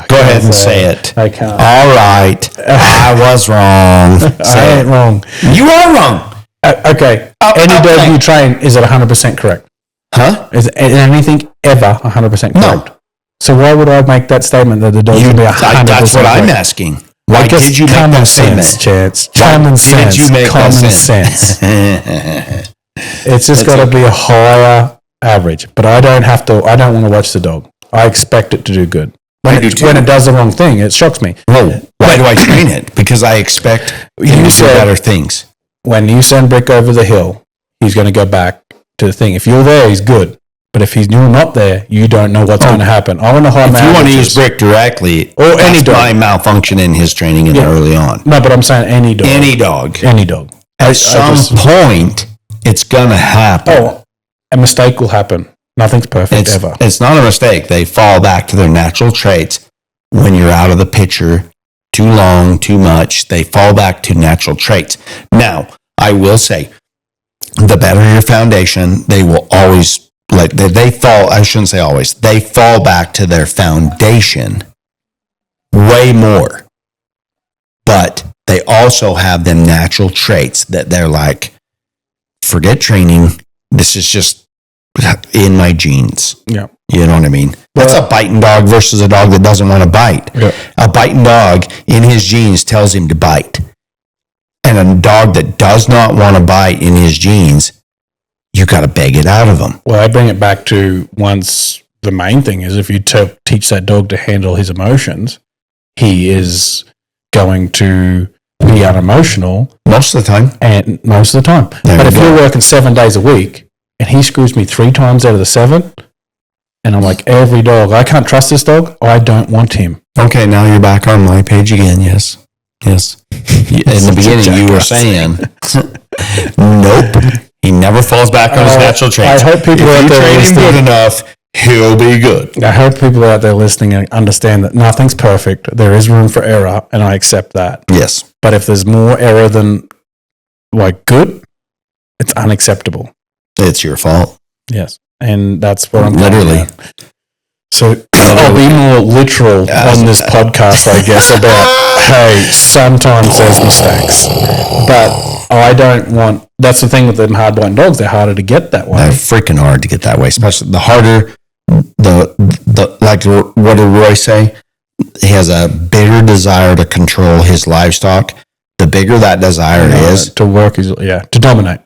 Go ahead and say it. I can't. All right. I was wrong. I ain't wrong. You are wrong. Okay. Any dog okay. you train, is it 100% correct? Huh? Is anything ever 100% No. correct? So why would I make that statement that the dog should be 100% That's what I'm correct? asking. Why guess did you make common that sense, statement? Chance. Why Common did sense. you make Common that sense. It's just That's got to be a higher average. But I don't want to watch the dog. I expect it to do good. I do too. When it does the wrong thing, it shocks me. Whoa. Why do I train it? Because I expect you to do said- better things. When you send Brick over the hill, he's going to go back to the thing. If you're there, he's good. But if you're not there, you don't know what's going to happen. I want to high If you want to use averages. Brick directly, Or any that's dog. my malfunction in his training in early on. No, but I'm saying any dog. Any dog. Any dog. At some point, it's going to happen. Oh, a mistake will happen. Nothing's perfect ever. It's not a mistake. They fall back to their natural traits when you're out of the picture too long, too much. They fall back to natural traits. Now, I will say, the better your foundation, they will always, they fall, I shouldn't say always, they fall back to their foundation way more. But they also have them natural traits that they're like, forget training. This is just in my genes. Yeah. You know what I mean? That's a biting dog versus a dog that doesn't want to bite. Yeah. A biting dog in his genes tells him to bite. And a dog that does not want to bite in his genes, you got to beg it out of him. Well, I bring it back to the main thing is if you teach that dog to handle his emotions, he is going to be unemotional Most of the time. and most of the time. There But you if go. you're working 7 days a week and he screws me 3 times out of the 7, and I'm like, every dog, I can't trust this dog. I don't want him. Okay, now you're back on my page again. Yes. Yes. In the beginning, you were saying, nope. He never falls back on his natural traits. I hope people if out you there train him listening- good enough, he'll be good. I hope people out there listening understand that nothing's perfect. There is room for error, and I accept that. Yes. But if there's more error than good, it's unacceptable. It's your fault. Yes. And that's what I'm Literally. talking about. So I'll be more literal on this podcast, I guess, about, hey, sometimes there's mistakes. But I don't want, that's the thing with them hard biting dogs, they're harder to get that way. They're freaking hard to get that way, especially the harder, the like what did Roy say? He has a bigger desire to control his livestock. The bigger that desire is to work his, to dominate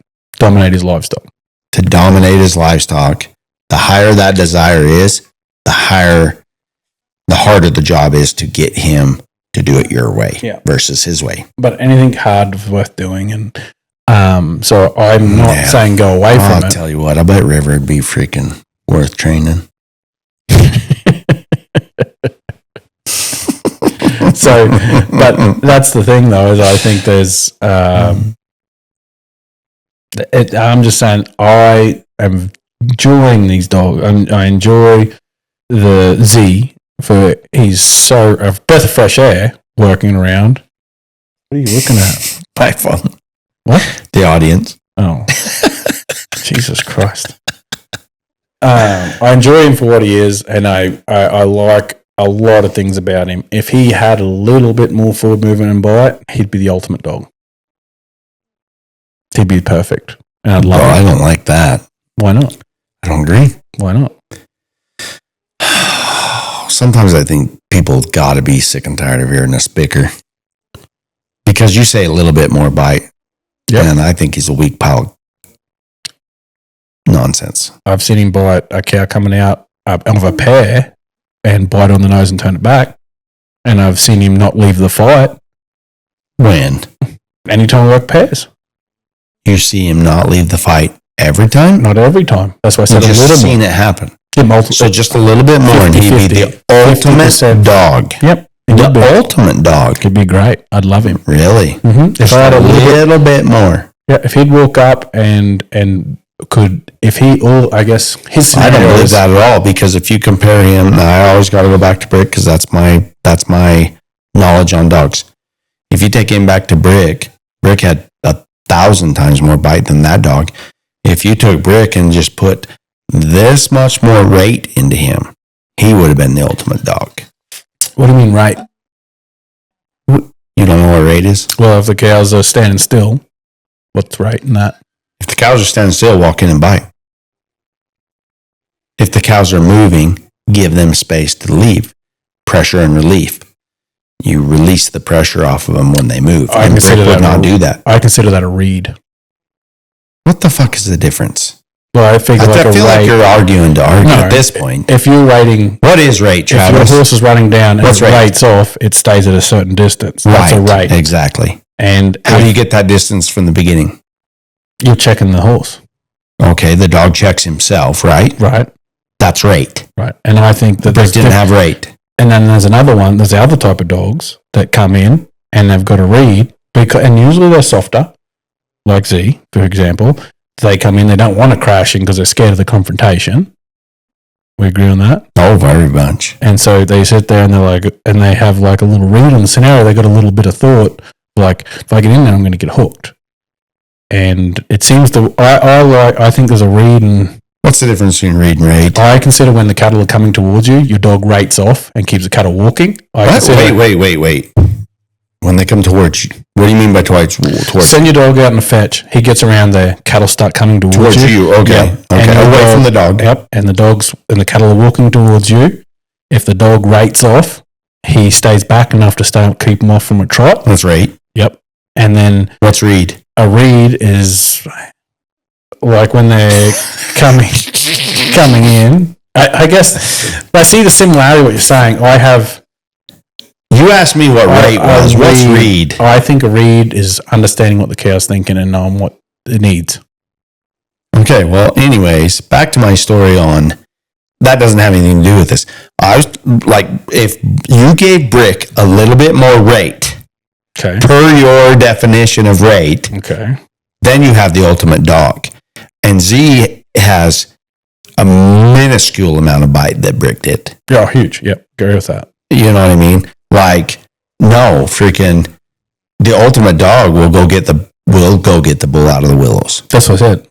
his livestock. to dominate his livestock, the higher that desire is, the harder the job is to get him to do it your way versus his way. But anything hard is worth doing, and so I'm not saying go away from I'll it. tell you what, I bet River would be freaking worth training. So, but that's the thing, though, is I think there's. I'm just saying, I am enjoying these dogs. I enjoy the Z for he's so a breath of fresh air working around. What are you looking at? My phone. What? The audience. Oh, Jesus Christ! I enjoy him for what he is, and I like a lot of things about him. If he had a little bit more forward movement and bite, he'd be the ultimate dog. He'd be perfect. And I'd love I it. don't like that. Why not? I don't agree. Why not? Sometimes I think people got to be sick and tired of hearing this bicker. Because you say a little bit more bite. Yep. And I think he's a weak pile of nonsense. I've seen him bite a cow coming out of a pair and bite on the nose and turn it back. And I've seen him not leave the fight When? anytime we work pairs. You see him not leave the fight every time? Not every time. That's why I I've said a just little seen more. it happen. Multiple, So just a little bit more and he'd be 50-50. the ultimate 50%. dog. Yep. It would be. The ultimate dog. Could be great. I'd love him. Really? Mm-hmm. If Just I had a a little bit more. yeah, if he'd walk up and could, if he all, I guess his I scenario don't believe is- that at all because if you compare him, I always got to go back to Brick because that's my knowledge on dogs. If you take him back to Brick had 1,000 times more bite than that dog. If you took Brick and just put this much more rate into him, he would have been the ultimate dog. What do you mean, right? You don't know what rate is? Well, if the cows are standing still, what's right in that? If the cows are standing still, walk in and bite. If the cows are moving, give them space to leave. Pressure and relief. You release the pressure off of them when they move. I And Brick consider would that not a- do that. I consider that a read. What the fuck is the difference? Well, I figure like I a feel like rate. you're arguing to argue No, at this point. If you're rating, What is rate, if your Travis? horse is running down and What's it rate? rates off, it stays at a certain distance. That's a rate. Exactly. And How do if you get that distance from the beginning? you're checking the horse, Okay, the dog checks himself, right? right? That's rate. Right. And I think that Brick there's didn't have rate. And then there's another one. There's the other type of dogs that come in and they've got a read, because, and usually they're softer, like Z, for example. They come in, they don't want to crash in because they're scared of the confrontation. We agree on that. Oh, very much. And so they sit there and they're like, and they have like a little read on the scenario. They got a little bit of thought, like if I get in there, I'm going to get hooked. And it seems to, I think there's a read, and What's the difference between read and rate? I consider when the cattle are coming towards you, your dog rates off and keeps the cattle walking. Wait. When they come towards you, what do you mean by towards Send your dog out in a fetch. He gets around there. Cattle start coming towards you. Okay. Yep. Okay. And the Away dog- from the dog. Yep. And the cattle are walking towards you. If the dog rates off, he stays back enough to keep them off from a trot. That's rate. Yep. And then What's read? a read is like when they're coming in. I guess I see the similarity what you're saying. You asked me what rate was. What's read? I think a read is understanding what the cow's thinking and knowing what it needs. Okay, well, anyways, back to my story on that doesn't have anything to do with this. I was like, if you gave Brick a little bit more rate Okay. per your definition of rate, Okay. then you have the ultimate dog. And Z has a minuscule amount of bite that Brick did. Yeah, huge. Yep. Agree with that. You know what I mean? Like, no, freaking, the ultimate dog will go get the bull out of the willows. That's what I said.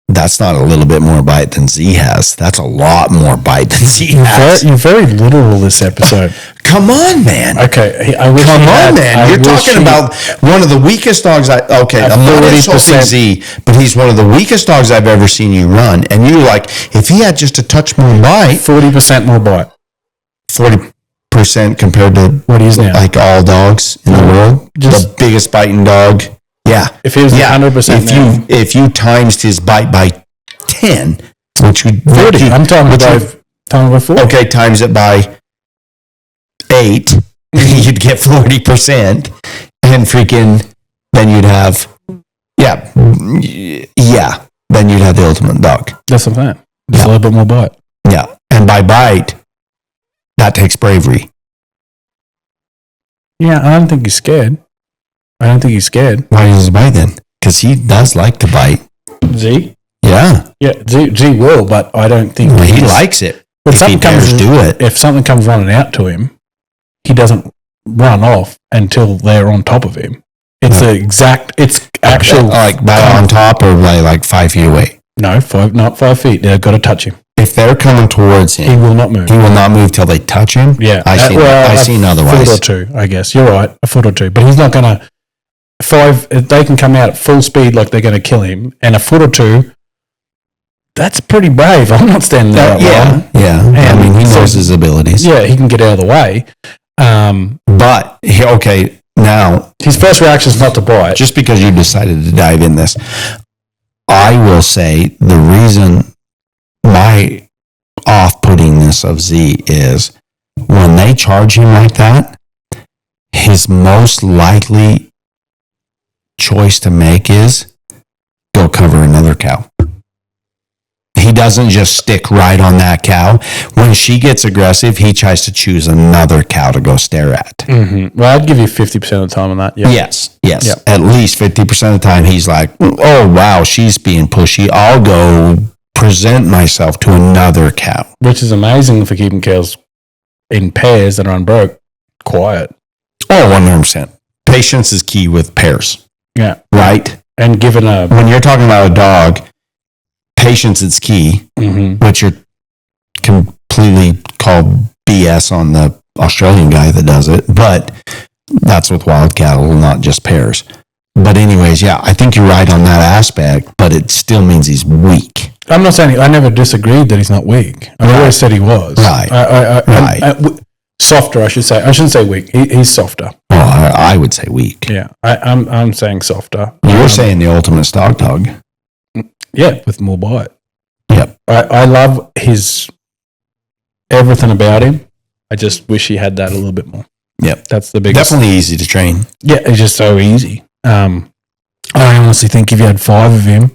That's not a little bit more bite than Z has. That's a lot more bite than Z has. You're very literal this episode. Come on, man. Okay. I wish Come he had- on, man. I You're wish talking he- about one of the weakest dogs I'm not 40%. insulting Z, but he's one of the weakest dogs I've ever seen you run. And you're like, if he had just a touch more bite, 40% more bite. 40% compared to What he is now. like all dogs in the world, Just- the biggest biting dog. Yeah. If he was 100% now. If you times his bite by 10, which would 40. I'm talking about 40. okay, times it by 8, you'd get 40%, and freaking then you'd have then you'd have the ultimate dog. That's what I'm saying. Just a little bit more bite. Yeah. And by bite, that takes bravery. Yeah, I don't think he's scared. Why does he bite then? Because he does like to bite. Z? Yeah. Yeah, G will, but I don't think Well, he he's- likes it. If If he something comes- dares do it. If something comes running out to him, he doesn't run off until they're on top of him. It's actual. Like by on top or by like 5 feet away. No, not 5 feet. They've got to touch him. If they're coming towards He him, will not move. he will not move till they touch him. Yeah, I seen a otherwise. foot or two, I guess. You're right, a foot or two. But he's not going to. 5, they can come out at full speed like they're going to kill him, and a foot or two, that's pretty brave. I'm not standing there. Yeah. I mean, he knows his abilities. Yeah, he can get out of the way. But now His first reaction is not to bite. just because you decided to dive in this, I will say the reason my off-puttingness of Z is when they charge him like that, his most likely choice to make is go cover another cow. He doesn't just stick right on that cow. When she gets aggressive, he tries to choose another cow to go stare at. Mm-hmm. Well, I'd give you 50% of the time on that. Yep. Yes. Yep. At least 50% of the time, he's like, oh, wow, she's being pushy. I'll go present myself to another cow. Which is amazing for keeping cows in pairs that are unbroke quiet. Oh, 100%. Patience is key with pairs, Yeah. right? And given a. When you're talking about a dog, patience is key, Mm-hmm. which you're completely called BS on the Australian guy that does it. But that's with wild cattle, not just pairs. But anyways, yeah, I think you're right on that aspect, but it still means he's weak. I'm not saying I never disagreed that he's not weak. I always said he was. Right. Right. Softer, I should say. I shouldn't say weak. He's softer. Well, I would say weak. Yeah, I'm saying softer. You were saying the ultimate stock dog. Yeah, with more bite. Yep. I love his everything about him. I just wish he had that a little bit more. Yep. That's the biggest. Definitely easy to train. Yeah, it's just so easy. I honestly think if you had 5 of him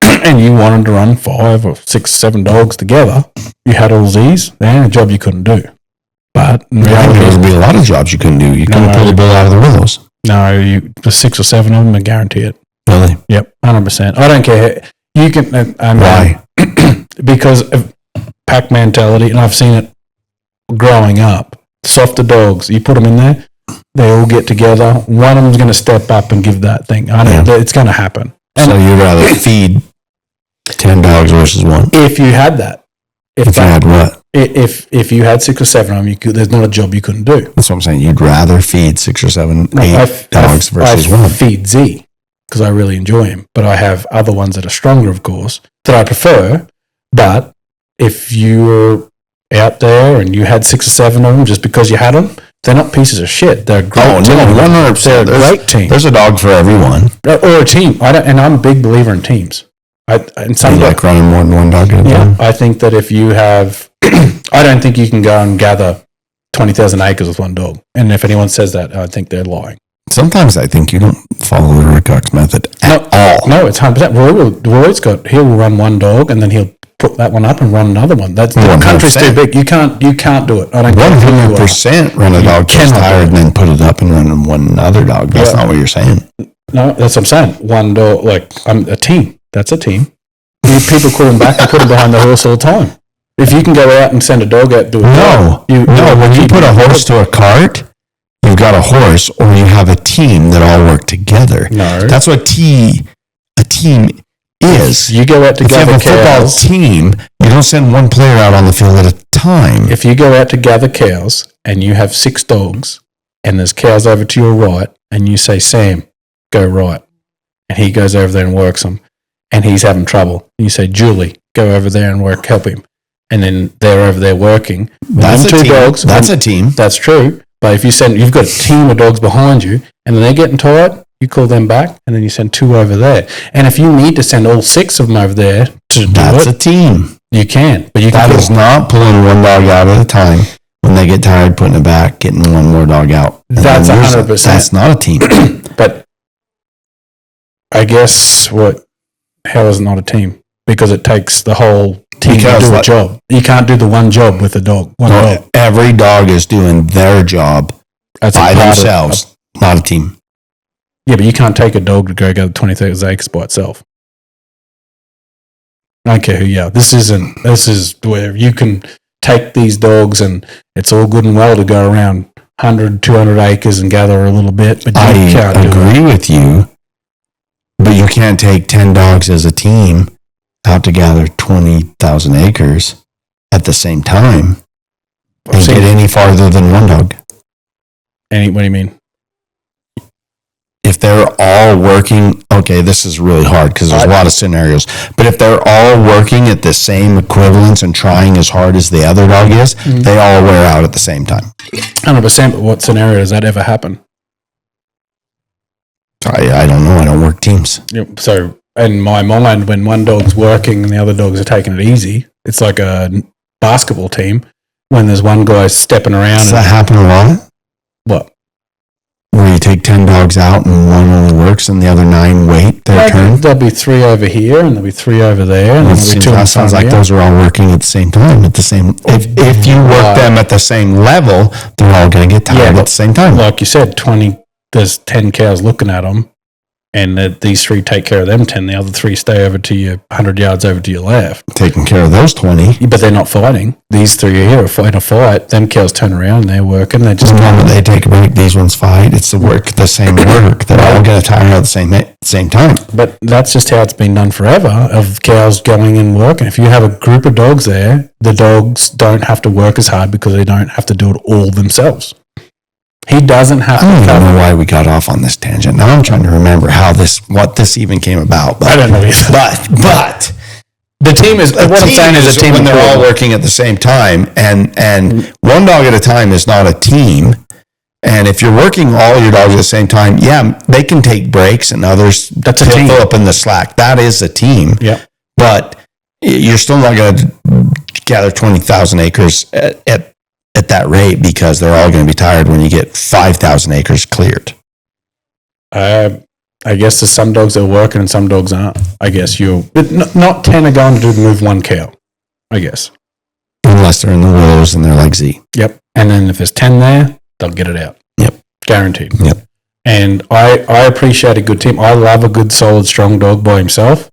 and you wanted to run 5 or 6, 7 dogs together, you had all these, there ain't a job you couldn't do. But in I think there would be a lot of jobs you couldn't do. You couldn't pull the bull out of the willows. no, the 6 or 7 of them, I guarantee it. Really? Yep, 100%. I don't care. You can. Why? Because of pack mentality, and I've seen it growing up. Softer dogs, you put them in there, they all get together. One of them's going to step up and give that thing. I know it's going to happen. So you'd rather feed 10 dogs versus 1? If you had that, If you had what? if you had 6 or 7 of them, there's not a job you couldn't do. That's what I'm saying. You'd rather feed 6 or 7, 8 dogs versus I 1. feed Z because I really enjoy him, but I have other ones that are stronger, of course, that I prefer. But if you were out there and you had 6 or 7 of them just because you had them, they're not pieces of shit. They're great. Oh, no, 100%. They're a great team. There's a dog for everyone. Or a team. And I'm a big believer in teams. And some You like running more than one dog at a time? I think that if you have, I don't think you can go and gather 20,000 acres with one dog. And if anyone says that, I think they're lying. Sometimes I think you don't follow the Rick Cox method at all. No, it's 100%. Roy's he'll run one dog and then he'll put that one up and run another one. That's the 100%. country's too big. You can't do it. I don't care who you are. 100% run a dog gets cannot tired do and then put it up and run one other dog. That's not what you're saying. No, that's what I'm saying. One dog, I'm a team. That's a team. People call him back and put him behind the horse all the time. If you can go out and send a dog out to do a job, when you put a horse to a cart, you've got a horse or you have a team that all work together. No. That's what a team is. You go out to If you gather have a football cows. team, you don't send one player out on the field at a time. If you go out to gather cows and you have 6 dogs and there's cows over to your right and you say, Sam, go right. And he goes over there and works them and he's having trouble. And you say, Julie, go over there and help him. And then they're over there working. That's a 2 team. dogs. That's a team. That's true. But if you've got a team of dogs behind you and then they're getting tired, you call them back and then you send 2 over there. And if you need to send all 6 of them over there to do That's it, a team. you can. But you That can is not pulling one dog out at a time. When they get tired, putting it back, getting one more dog out. And That's then 100%. That's not a team. But I guess how is it not a team? Because it takes the whole team to do a job. You can't do the one job with a dog. Dog. Every dog is doing their job That's by a part of- themselves, not a team. Yeah, but you can't take a dog to go gather 20,000 acres by itself. I don't care who you are. This is where you can take these dogs and it's all good and well to go around 100, 200 acres and gather a little bit, but you can't I do it. agree with you, but you can't take 10 dogs as a team out to gather 20,000 acres at the same time and seen- get any farther than one dog. What do you mean? If they're all working, okay, this is really hard because there's a lot of scenarios, but if they're all working at the same equivalence and trying as hard as the other dog is, they all wear out at the same time. 100%, but what scenario does that ever happen? I don't know. I don't work teams. Yep. So in my mind, when one dog's working and the other dogs are taking it easy, it's like a basketball team. When there's one guy stepping around. Does that happen a lot? What? Where you take 10 dogs out and one only works and the other 9 wait their turn? There'll be 3 over here and there'll be 3 over there. And there'll be 2 That sounds like those are all working at the same time. At the same, if you work them at the same level, they're all going to get tired at the same time. Like you said, 20. There's 10 cows looking at them, and these 3 take care of them 10. The other 3 stay over to you 100 yards over to your left. Taking care of those 20. But they're not fighting. These 3 are here in a fight. Them cows turn around and they're working. They're just The moment they take a break, these ones fight. It's the same work. They're all going to tire at the same time. But that's just how it's been done forever, of cows going and working. If you have a group of dogs there, the dogs don't have to work as hard because they don't have to do it all themselves. He doesn't have I don't to even cover. know why we got off on this tangent. Now I'm trying to remember what this even came about. But, I don't know either. But The team is, what I'm saying is a team when they're all improvement. working at the same time, and one dog at a time is not a team. And if you're working all your dogs at the same time, yeah, they can take breaks and others That's a team. fill up in the slack. That is a team. Yep. But you're still not going to gather 20,000 acres at that rate because they're all going to be tired when you get 5,000 acres cleared. I guess there's some dogs that are working and some dogs aren't. I guess but not 10 are going to move 1 cow. I guess. Unless they're in the willows and they're like Z. Yep. And then if there's 10 there, they'll get it out. Yep. Guaranteed. Yep. And I appreciate a good team. I love a good, solid, strong dog by himself.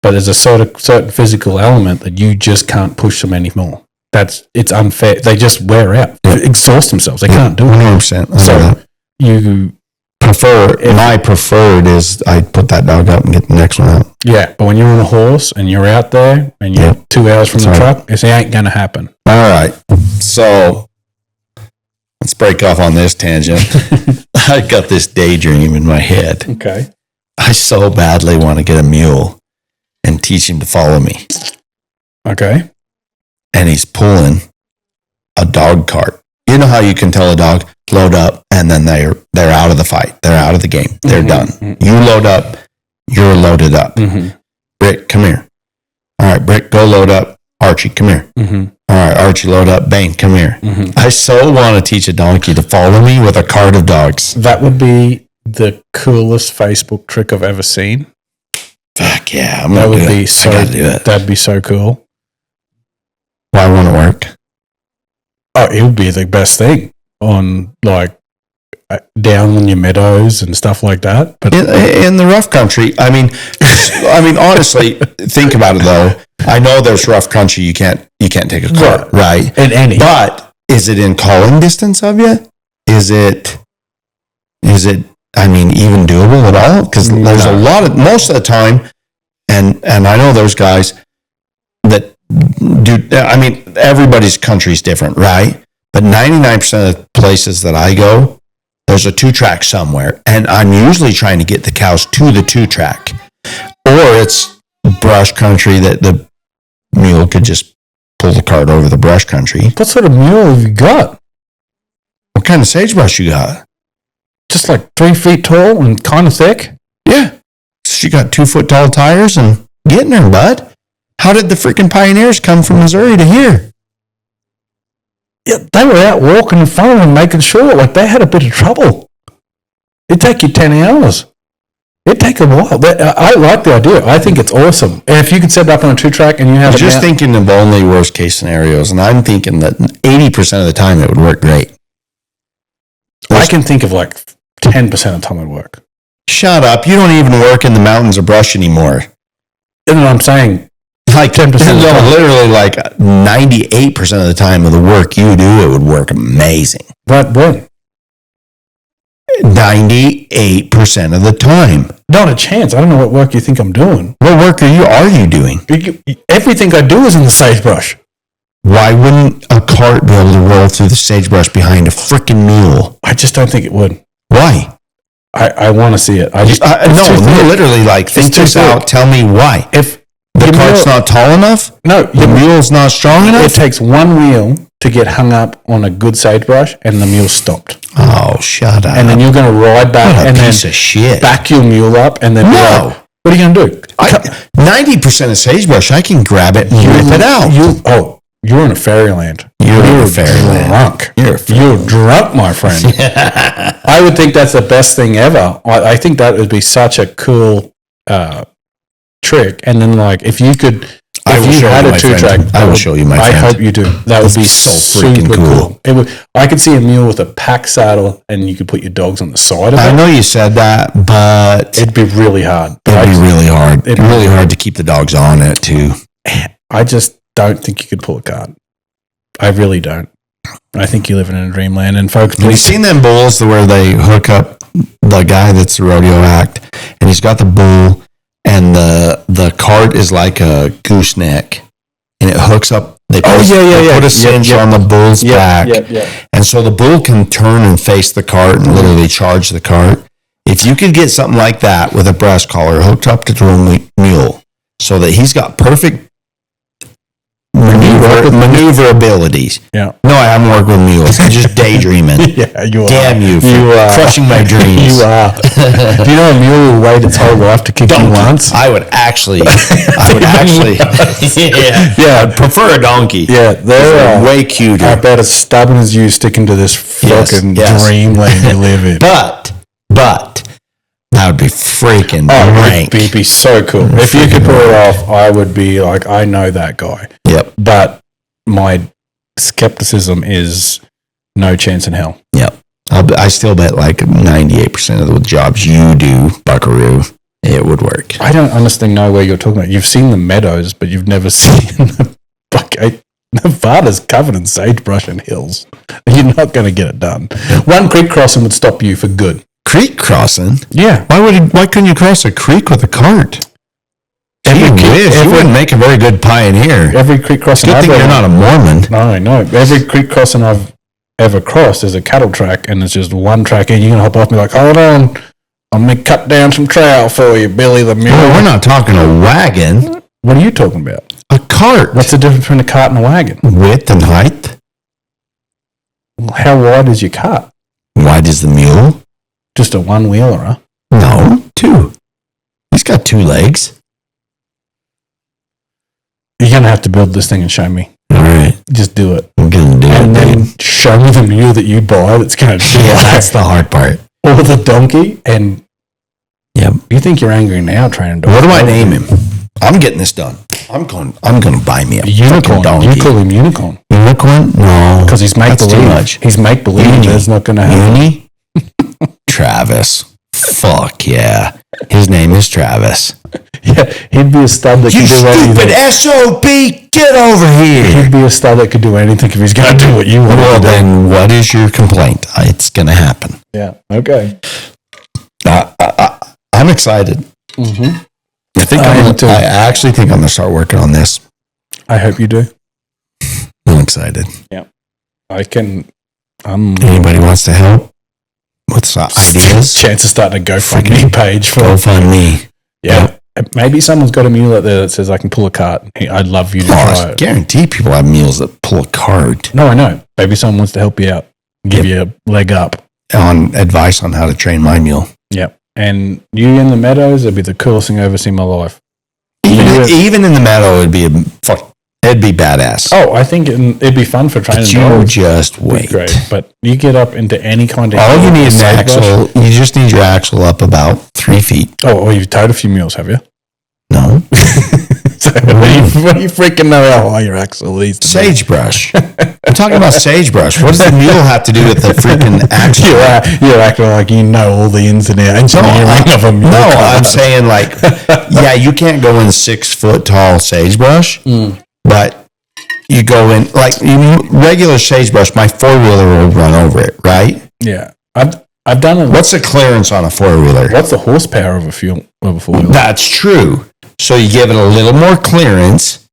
But there's a certain physical element that you just can't push them anymore. It's unfair. They just wear out, exhaust themselves. They can't do it. 100%. So you my preferred is I put that dog up and get the next one out. Yeah, but when you're on a horse and you're out there and you're 2 hours from the truck, it ain't going to happen. All right. So let's break off on this tangent. I got this daydream in my head. Okay. I so badly want to get a mule and teach him to follow me. Okay. And he's pulling a dog cart. You know how you can tell a dog, load up, and then they're out of the fight. They're out of the game. They're done. You load up, you're loaded up. Brick, come here. All right, Brick, go load up. Archie, come here. All right, Archie, load up. Bane, come here. I so want to teach a donkey to follow me with a cart of dogs. That would be the coolest Facebook trick I've ever seen. Fuck yeah. That would be so, I gotta do it. That'd be so cool. Why won't it work? Oh, it would be the best thing on down on your meadows and stuff like that. But In the rough country, I mean, honestly, think about it though. I know there's rough country you can't take a cart, right? In any. But is it in calling distance of you? Is it? I mean, even doable at all? Because there's a lot of most of the time, and I know those guys that do. I mean, everybody's country is different, right? But 99% of the places that I go, there's a 2-track somewhere, and I'm usually trying to get the cows to the 2-track, or it's brush country that the mule could just pull the cart over the brush country. What sort of mule have you got? What kind of sagebrush you got? Just like 3 feet tall and kind of thick? Yeah. She got 2-foot tall tires and getting her, bud. How did the freaking pioneers come from Missouri to here? Yeah, they were out walking and following, making sure, they had a bit of trouble. It'd take you 10 hours. It'd take a while. But I like the idea. I think it's awesome. And if you could set it up on a 2-track and you have I'm just thinking of only worst case scenarios, and I'm thinking that 80% of the time it would work great. I can think of 10% of the time it'd work. Shut up. You don't even work in the mountains or brush anymore. And I'm saying, 10% of the time. Literally 98% of the time of the work you do, it would work amazing. But when? 98% of the time. Not a chance. I don't know what work you think I'm doing. What work are you doing? Everything I do is in the sagebrush. Why wouldn't a cart be able to roll through the sagebrush behind a freaking mule? I just don't think it would. Why? I want to see it. No, literally, like, think this out. Tell me why. If the cart's not tall enough? No. The mule's not strong enough? It takes one wheel to get hung up on a good sagebrush, and the mule stopped. Oh, shut up. And then you're going to ride back What a and piece then of shit. back your mule up, and then be No. like, what are you going to do? 90% of sagebrush, I can grab it and rip it out. You're in a fairyland. You're in a fairyland. Drunk. You're drunk, my friend. I would think that's the best thing ever. I think that would be such a cool trick. And then, like, if you could, if you had a 2-track, I will show you, my friend. I hope you do. That would be so super freaking cool. It would. I could see a mule with a pack saddle, and you could put your dogs on the side of it. I know you said that, but It'd be really hard. it'd be really hard. It'd be really hard to keep the dogs on it, too. I just don't think you could pull a cart. I really don't. I think you live in a dreamland. And folks, Have you please, seen them bulls where they hook up the guy that's the rodeo act, and he's got the bull, and the cart is like a gooseneck, and it hooks up. They put a cinch on the bull's back, and so the bull can turn and face the cart and literally charge the cart. If you could get something like that with a breast collar hooked up to the mule, so that he's got perfect maneuver abilities. Yeah. No, I haven't worked with mules. I'm just daydreaming. Yeah, you are. Damn you for crushing my dreams. You are. Do you know a mule will wait its whole life to kick you once? I would actually, I'd prefer a donkey. Yeah, they're way cuter. about as stubborn as you sticking to this fucking dreamland you live in. But, that would be freaking rank. It'd be so cool. If you could pull it off, I would be like, I know that guy. Yep. But my skepticism is no chance in hell. Yep. I still bet like 98% of the jobs you do, Buckaroo, it would work. I don't honestly know where you're talking about. You've seen the meadows, but you've never seen the Nevada's covered in sagebrush and hills. You're not going to get it done. One creek crossing would stop you for good. Creek crossing? Yeah. Why couldn't you cross a creek with a cart? You wouldn't make a very good pioneer. Every creek crossing Good thing you're not a Mormon. No. Every creek crossing I've ever crossed is a cattle track, and it's just one track, and you can hop off and be like, hold on, I'm going to cut down some trail for you, Billy the Mule. No, we're not talking a wagon. What are you talking about? A cart. What's the difference between a cart and a wagon? Width and height. How wide is your cart? Wide is the mule? Just a one-wheeler, huh? No, 2. He's got 2 legs. You're going to have to build this thing and show me. All right. Just do it. I'm going to do and it. And then show me the mule that you buy that's going to do it. That's the hard part. Or the donkey. And you think you're angry now trying to... What do I name him? I'm getting this done. I'm going to buy me a unicorn. Donkey. You call him Unicorn. Unicorn? No. Because he's make-believe. Too much. He's make-believe. That's not going to happen. Uni? Travis. Fuck yeah. His name is Travis. Yeah, he'd be a stud that could do anything. You stupid SOB, get over here. He'd be a stud that could do anything if he's going to do what you want. Well, then what is your complaint? It's going to happen. Yeah, okay. I'm excited. Mm-hmm. I actually think I'm going to start working on this. I hope you do. I'm excited. Yeah. I can. Anybody wants to help with some ideas? Chance of starting a GoFundMe page for GoFundMe. Yeah. Maybe someone's got a mule out there that says I can pull a cart. I'd love you to try I it. guarantee people have mules that pull a cart. No, I know. Maybe someone wants to help you out. Give you a leg up. On advice on how to train my mule. Yep. And you in the meadows, it'd be the coolest thing I've ever seen in my life. Even in the meadow, it'd be badass. Oh, I think it'd be fun for training dogs. You just wait. Great. But you get up into any kind of... All you need is an axle. You just need your axle up about 3 feet. Oh, you've towed a few mules, have you? No. So what do you freaking know how high your axle is? Sagebrush. I'm talking about sagebrush. What does the mule have to do with the freaking axle? You're acting like you know all the ins and outs engineering of a mule. No, I'm saying like, yeah, you can't go in 6 foot tall sagebrush, but you go in like regular sagebrush. My 4-wheeler will run over it, right? Yeah, I've done it. What's the clearance on a four-wheeler? What's the horsepower of a four-wheeler? That's true. So you give it a little more clearance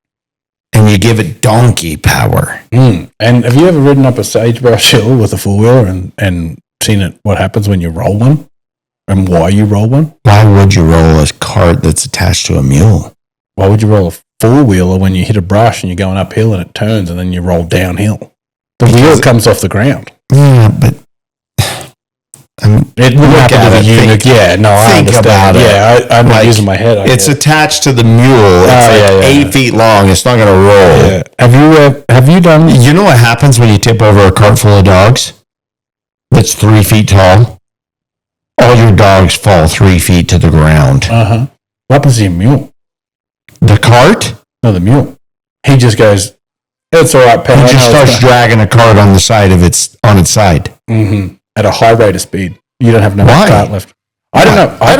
and you give it donkey power. And have you ever ridden up a sagebrush hill with a four-wheeler and seen it? What happens when you roll one and why you roll one? Why would you roll a cart that's attached to a mule? Why would you roll a four-wheeler when you hit a brush and you're going uphill and it turns and then you roll downhill? The wheel comes off the ground. Yeah, but it would happen to the unit. Yeah, no, I think understand. about it. Yeah, I'm not Like, using my head. it's attached to the mule. It's 8 feet long. It's not going to roll. Yeah. Have you done? You know what happens when you tip over a cart full of dogs that's 3 feet tall? All your dogs fall 3 feet to the ground. What happens to your mule? The cart? No, the mule. He just goes, it's all right, pal. He just starts dragging a cart on the side of its side. At a high rate of speed. You don't have enough Why? cart left. I don't know. I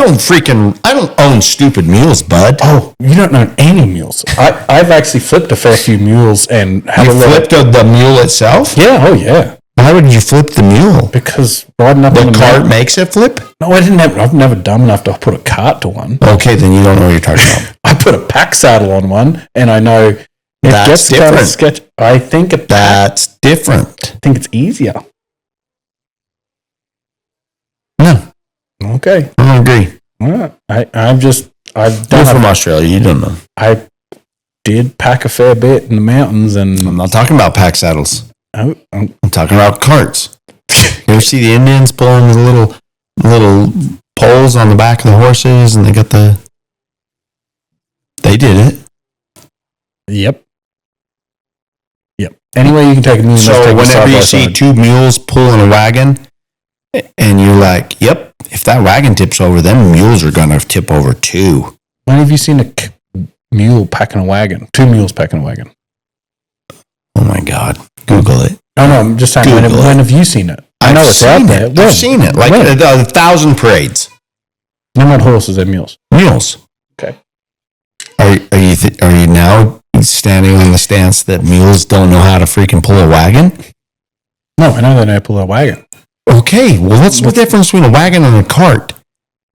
don't own stupid mules, bud. Oh, you don't know any mules. I've actually flipped a fair few mules and had You a look. flipped the mule itself? Yeah, oh yeah. Why would you flip the mule? Because riding up The on the cart mountain- makes it flip? No, I've never dumb enough to put a cart to one. Okay, then you don't know what you're talking about. I put a pack saddle on one, and I know it That's gets kind of different. sketch. I think That's different. I think it's easier. No, Okay, I don't agree. all right. I've You're done. from Australia. You don't know. I did pack a fair bit in the mountains, and I'm not talking about pack saddles. I'm I'm talking about carts. You ever see the Indians pulling the little poles on the back of the horses, and they got They did it. Yep. Anyway, you can take a mule. So whenever you see two mules pulling a wagon, and you're like, "Yep, if that wagon tips over, them mules are gonna tip over too." when have you seen a mule packing a wagon? Two mules packing a wagon. Oh my God! Google it. No, I'm just saying. Google When it. have you seen it? I know it's out there. When? I've seen it. Like When? 1,000 parades. They're not horses, they're mules. Mules. Okay. Are you now standing on the stance that mules don't know how to freaking pull a wagon? No, I know they know pull a wagon. Okay, well, what's the difference between a wagon and a cart?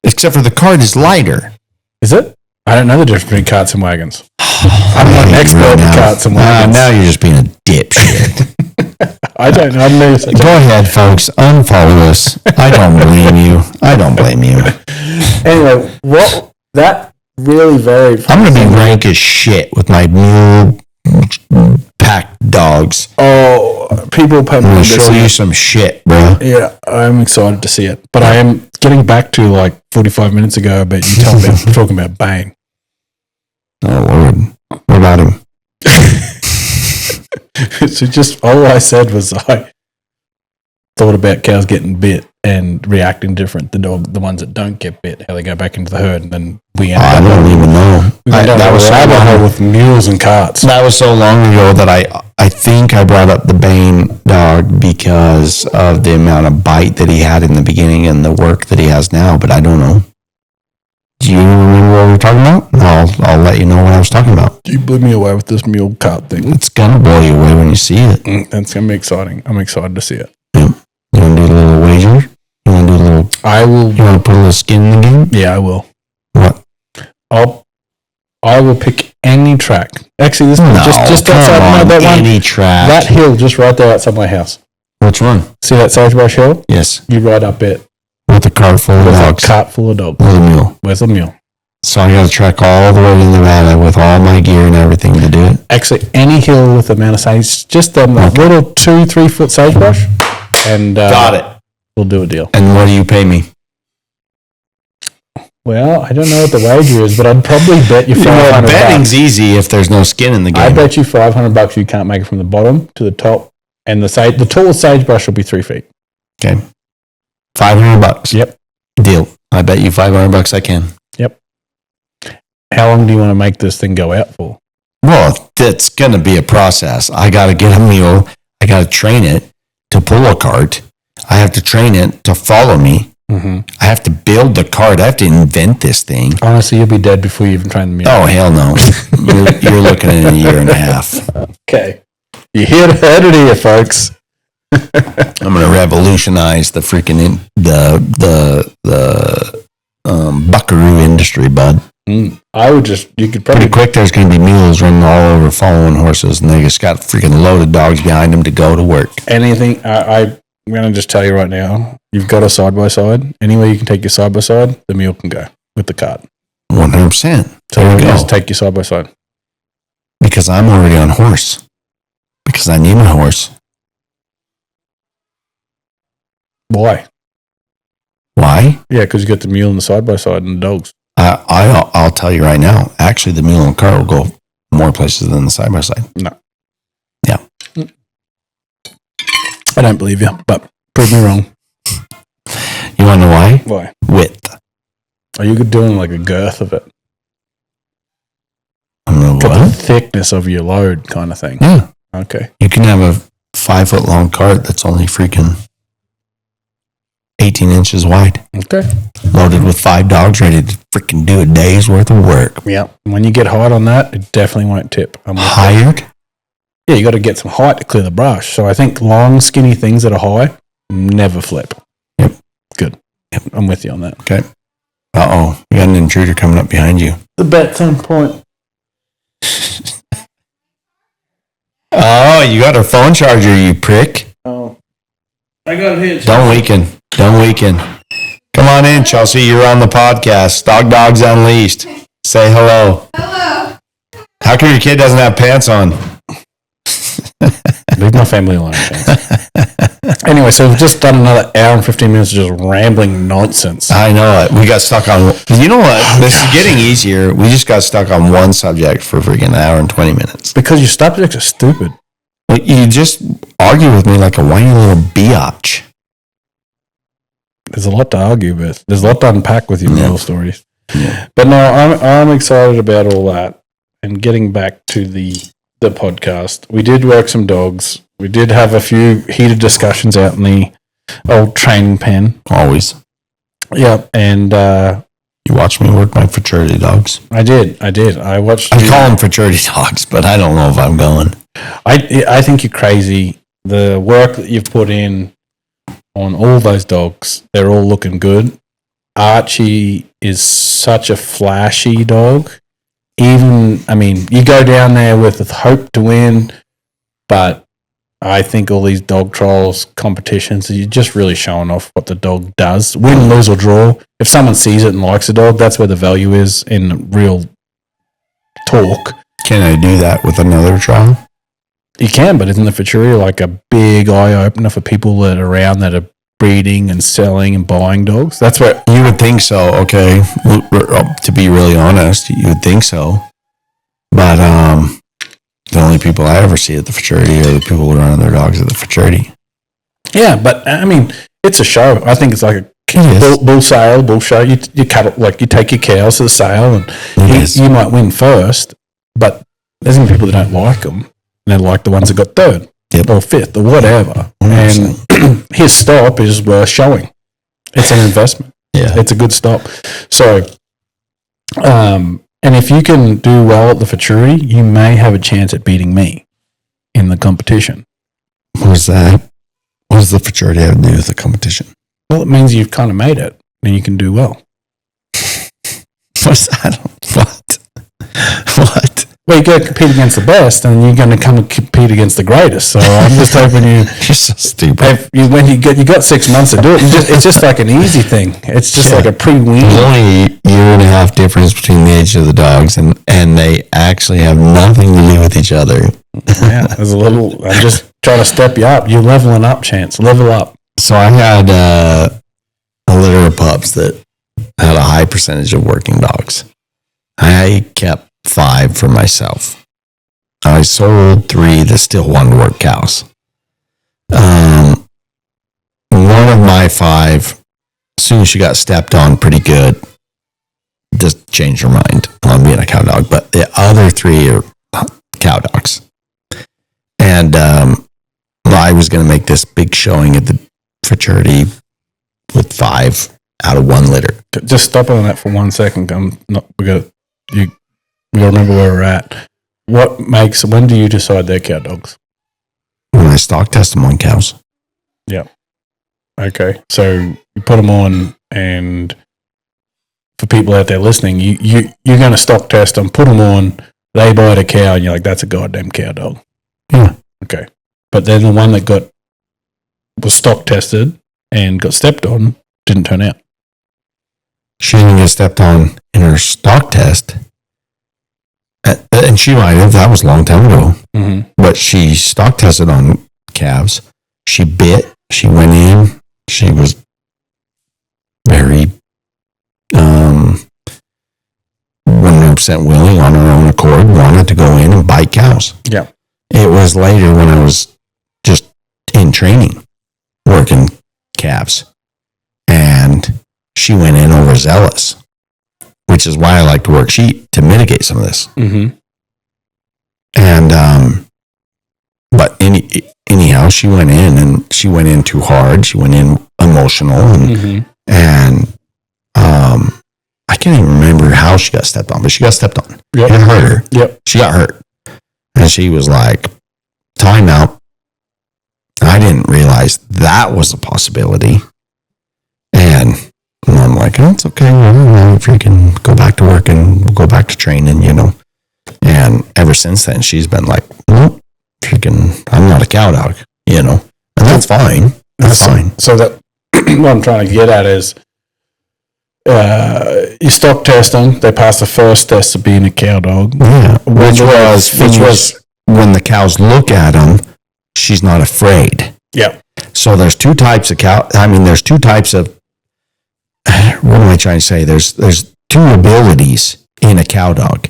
Except for the cart is lighter. Is it? I don't know the difference between carts and wagons. I'm not an expert in carts and wagons. Now you're just being a dipshit. I don't know. I'm no such Go ahead, folks. Unfollow us. I don't blame you. I don't blame you. Anyway, what that really varied. I'm going to be rank as shit with my mule pack dogs. Oh, people pay I'm me going to to show see you it. some shit, bro. Yeah, I'm excited to see it. But I am getting back to like 45 minutes ago. But you talking about Bane. Oh, Lord. What about him? So just all I said was I thought about cows getting bit and reacting different. The ones that don't get bit, how they go back into the herd, and then we end I up don't even know. that was rabbit hole with mules and carts. That was so long ago that I think I brought up the Bane dog because of the amount of bite that he had in the beginning and the work that he has now, but I don't know. Do you remember what we were talking about? I'll let you know what I was talking about. You blew me away with this mule cart thing. It's gonna blow you away when you see it. That's gonna be exciting. I'm excited to see it. You wanna do a little wager? You wanna do a little? I will. You wanna put a little skin in the game? Yeah, I will. What? I will pick any track. Actually, this No, just come outside on, that one. any track. That hill just right there outside my house. Which one? See that sagebrush hill? Yes, You ride up it with a cart full of with a dogs. cart full of dogs. With a mule. Where's the mule? So I got to trek all the way to Nevada with all my gear and everything to do it. Actually, any hill with the amount of sage, just that little 2-3 foot sagebrush, and Got it. We'll do a deal. And what do you pay me? Well, I don't know what the wager is, but I'd probably bet you $500. Betting's easy if there's no skin in the I game. bet you $500 you can't make it from the bottom to the top, and the tallest sagebrush will be 3 feet. Okay. $500. Yep. Deal. I bet you $500 I can. How long do you want to make this thing go out for? Well, it's going to be a process. I got to get a mule. I got to train it to pull a cart. I have to train it to follow me. Mm-hmm. I have to build the cart. I have to invent this thing. Honestly, you'll be dead before you even train the mule. Oh, hell no. You're looking at a year and a half. Okay. You heard it here, folks. I'm going to revolutionize the freaking buckaroo industry, bud. I would just, you could probably. Pretty quick, there's going to be mules running all over following horses, and they just got freaking loaded dogs behind them to go to work. Anything, I'm going to just tell you right now, you've got a side-by-side. Anywhere you can take your side-by-side, the mule can go with the cart. 100%. So There we you go. just take your side-by-side. Because I'm already on horse. Because I need my horse. Why? Why? Yeah, because you got the mule and the side-by-side and the dogs. I'll tell you right now. Actually, the mule and cart will go more places than the side by side. No. Yeah. I don't believe you, but prove me wrong. You want to know why? Why? Width. Are you doing like a girth of it? I don't know Got the what. thickness of your load kind of thing. Yeah. Okay. You can have a 5 foot long cart that's only freaking 18 inches wide, Okay. loaded with 5 dogs ready to freaking do a day's worth of work. Yeah. When you get height on that, it definitely won't tip. Hired? Yeah, you got to get some height to clear the brush. So I think long, skinny things that are high never flip. Yep. Good. Yep. I'm with you on that. Okay. Uh-oh. You got an intruder coming up behind you. The bet's on point. Oh, you got her phone charger, you prick. Oh. I got it here. Don't weaken. Don't weaken. Come on in, Chelsea. You're on the podcast. Dogs Unleashed. Say hello. Hello. How come your kid doesn't have pants on? Leave my family alone. Thanks. Anyway, so we've just done another hour and 15 minutes of just rambling nonsense. I know it. We got stuck on. You know what? This is getting easier. We just got stuck on one subject for freaking an hour and 20 minutes. Because your subjects are stupid. Well, you just argue with me like a whiny little biatch. There's a lot to argue with. There's a lot to unpack with your Yeah. little stories. Yeah. But no, I'm excited about all that. And getting back to the podcast, we did work some dogs. We did have a few heated discussions out in the old training pen. Always. Yeah, and You watch me work my fraternity dogs. I did. I watched. I call them fraternity dogs, but I don't know if I'm going. I think you're crazy. The work that you've put in on all those dogs, they're all looking good. Archie is such a flashy dog. Even, I mean, you go down there with hope to win, but I think all these dog trials competitions, you're just really showing off what the dog does. Win, lose, or draw. If someone sees it and likes a dog, that's where the value is in real talk. Can I do that with another trial? You can, but isn't the Futuria like a big eye opener for people that are around that are breeding and selling and buying dogs? That's where You would think so, okay. To be really honest, you would think so. But the only people I ever see at the fraternity are the people who run their dogs at the fraternity. yeah, but I mean, it's a show. I think it's like a It is. bull sale, bull show. You cut it, like you take your cows to the sale, and It is. you might win first, but there's going to be people that don't like them, and they like the ones that got third Yep. or fifth or whatever. 100%. And his stop is worth showing. It's an investment. Yeah. It's a good stop. So, and if you can do well at the Futurity, you may have a chance at beating me in the competition. What is that? What does the fraternity have to do with the competition? Well, it means you've kind of made it and you can do well. What's that? What? What? Well, you got to compete against the best, and you're going to come and compete against the greatest. So I'm just hoping you, You're so stupid. when you got 6 months to do it, it's just like an easy thing. It's just Yeah. like a pre-wean. There's only a year and a half difference between the age of the dogs, and they actually have nothing to do with each other. Yeah, there's a little. I'm just trying to step you up. You're leveling up, Chance. Level up. So I had a litter of pups that had a high percentage of working dogs. I kept 5 for myself. I sold 3 that still wanted to work cows. One of my 5, as soon as she got stepped on pretty good, just changed her mind on being a cow dog. But the other 3 are cow dogs. And I was going to make this big showing at the fraternity with 5 out of 1 litter. Just stop on that for 1 second. We got to remember where we're at. When do you decide they're cow dogs? When I stock test them on cows. Okay. So you put them on, and for people out there listening, you're going to stock test them, put them on, they bite a cow, and you're like, that's a goddamn cow dog. Yeah. Okay. But then the one that was stock tested and got stepped on didn't turn out. She didn't get stepped on in her stock test. And she might have, that was a long time ago. Mm-hmm. But she stock tested on calves. She bit, she went in, she was very 100% willing on her own accord, wanted to go in and bite cows. Yeah. It was later when I was just in training, working calves. And she went in overzealous, which is why I like to work sheep to mitigate some of this. Mm-hmm. And, but anyhow, she went in and she went in too hard. She went in emotional and I can't even remember how she got stepped on, but she got stepped on. Yep. It hurt her. Yep. She got hurt. And she was like, time out. I didn't realize that was a possibility. And I'm like, oh, it's okay. Well, if you can go back to work and we'll go back to training, you know. And ever since then, she's been like, nope, I'm not a cow dog, you know. And that's fine. That's fine. So that what I'm trying to get at is you stock test them, they pass the first test of being a cow dog. Yeah. Which was when the cows look at them, she's not afraid. Yeah. So there's two types of there's two types of, what am I trying to say? There's two abilities in a cow dog.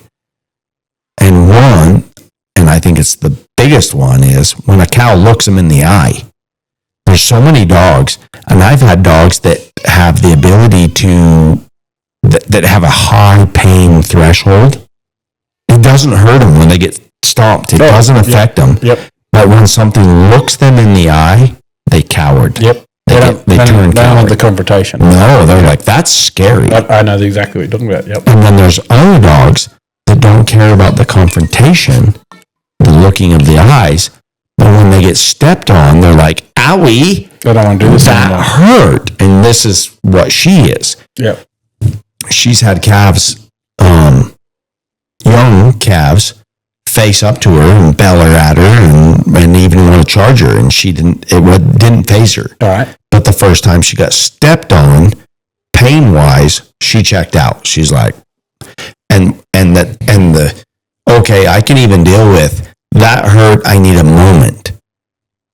And one, and I think it's the biggest one, is when a cow looks them in the eye. There's so many dogs, and I've had dogs that have the ability that have a high pain threshold. It doesn't hurt them when they get stomped. It doesn't affect them. Yep. But when something looks them in the eye, they coward. Yep. They turn coward. They don't want the confrontation. No, they're like, that's scary. I know exactly what you're talking about. Yep. And then there's other dogs that don't care about the confrontation, the looking of the eyes, but when they get stepped on, they're like, owie, I don't want to do this that anymore. hurt. And this is what she is. Yep. She's had calves, young calves, face up to her and bell her at her and even want to charge her, and it didn't faze her. All right. But the first time she got stepped on, pain-wise, she checked out. She's like, okay, I can even deal with that hurt. I need a moment,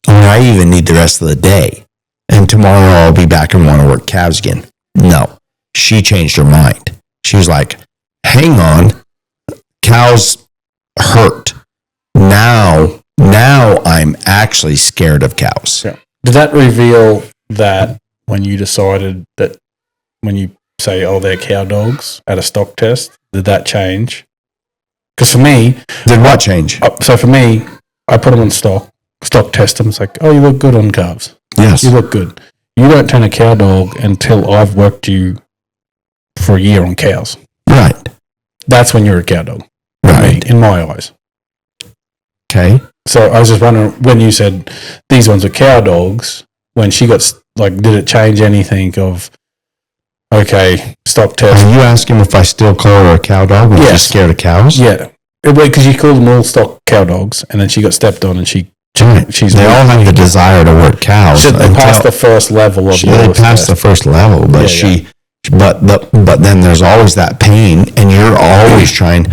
or I even need the rest of the day. And tomorrow I'll be back and want to work calves again. No, she changed her mind. She was like, hang on, cows hurt. Now I'm actually scared of cows. Yeah. Did that reveal that when you decided that when you say, oh, they're cow dogs at a stock test, did that change? Because for me... Did what change? So for me, I put them on stock test them. It's like, oh, you look good on calves. Yes. You look good. You don't turn a cow dog until I've worked you for a year on cows. Right. That's when you're a cow dog. Right. In my eyes. Okay. So I was just wondering, when you said these ones are cow dogs, when she got, like, did it change anything of, okay, stock test? Are you asking if I still call her a cow dog when she's scared of cows? Yeah. Because you called them all stock cow dogs, and then she got stepped on, and she's... They all have the desire to work cows. They passed the first level of they passed the first level, but but then there's always that pain, and you're always trying.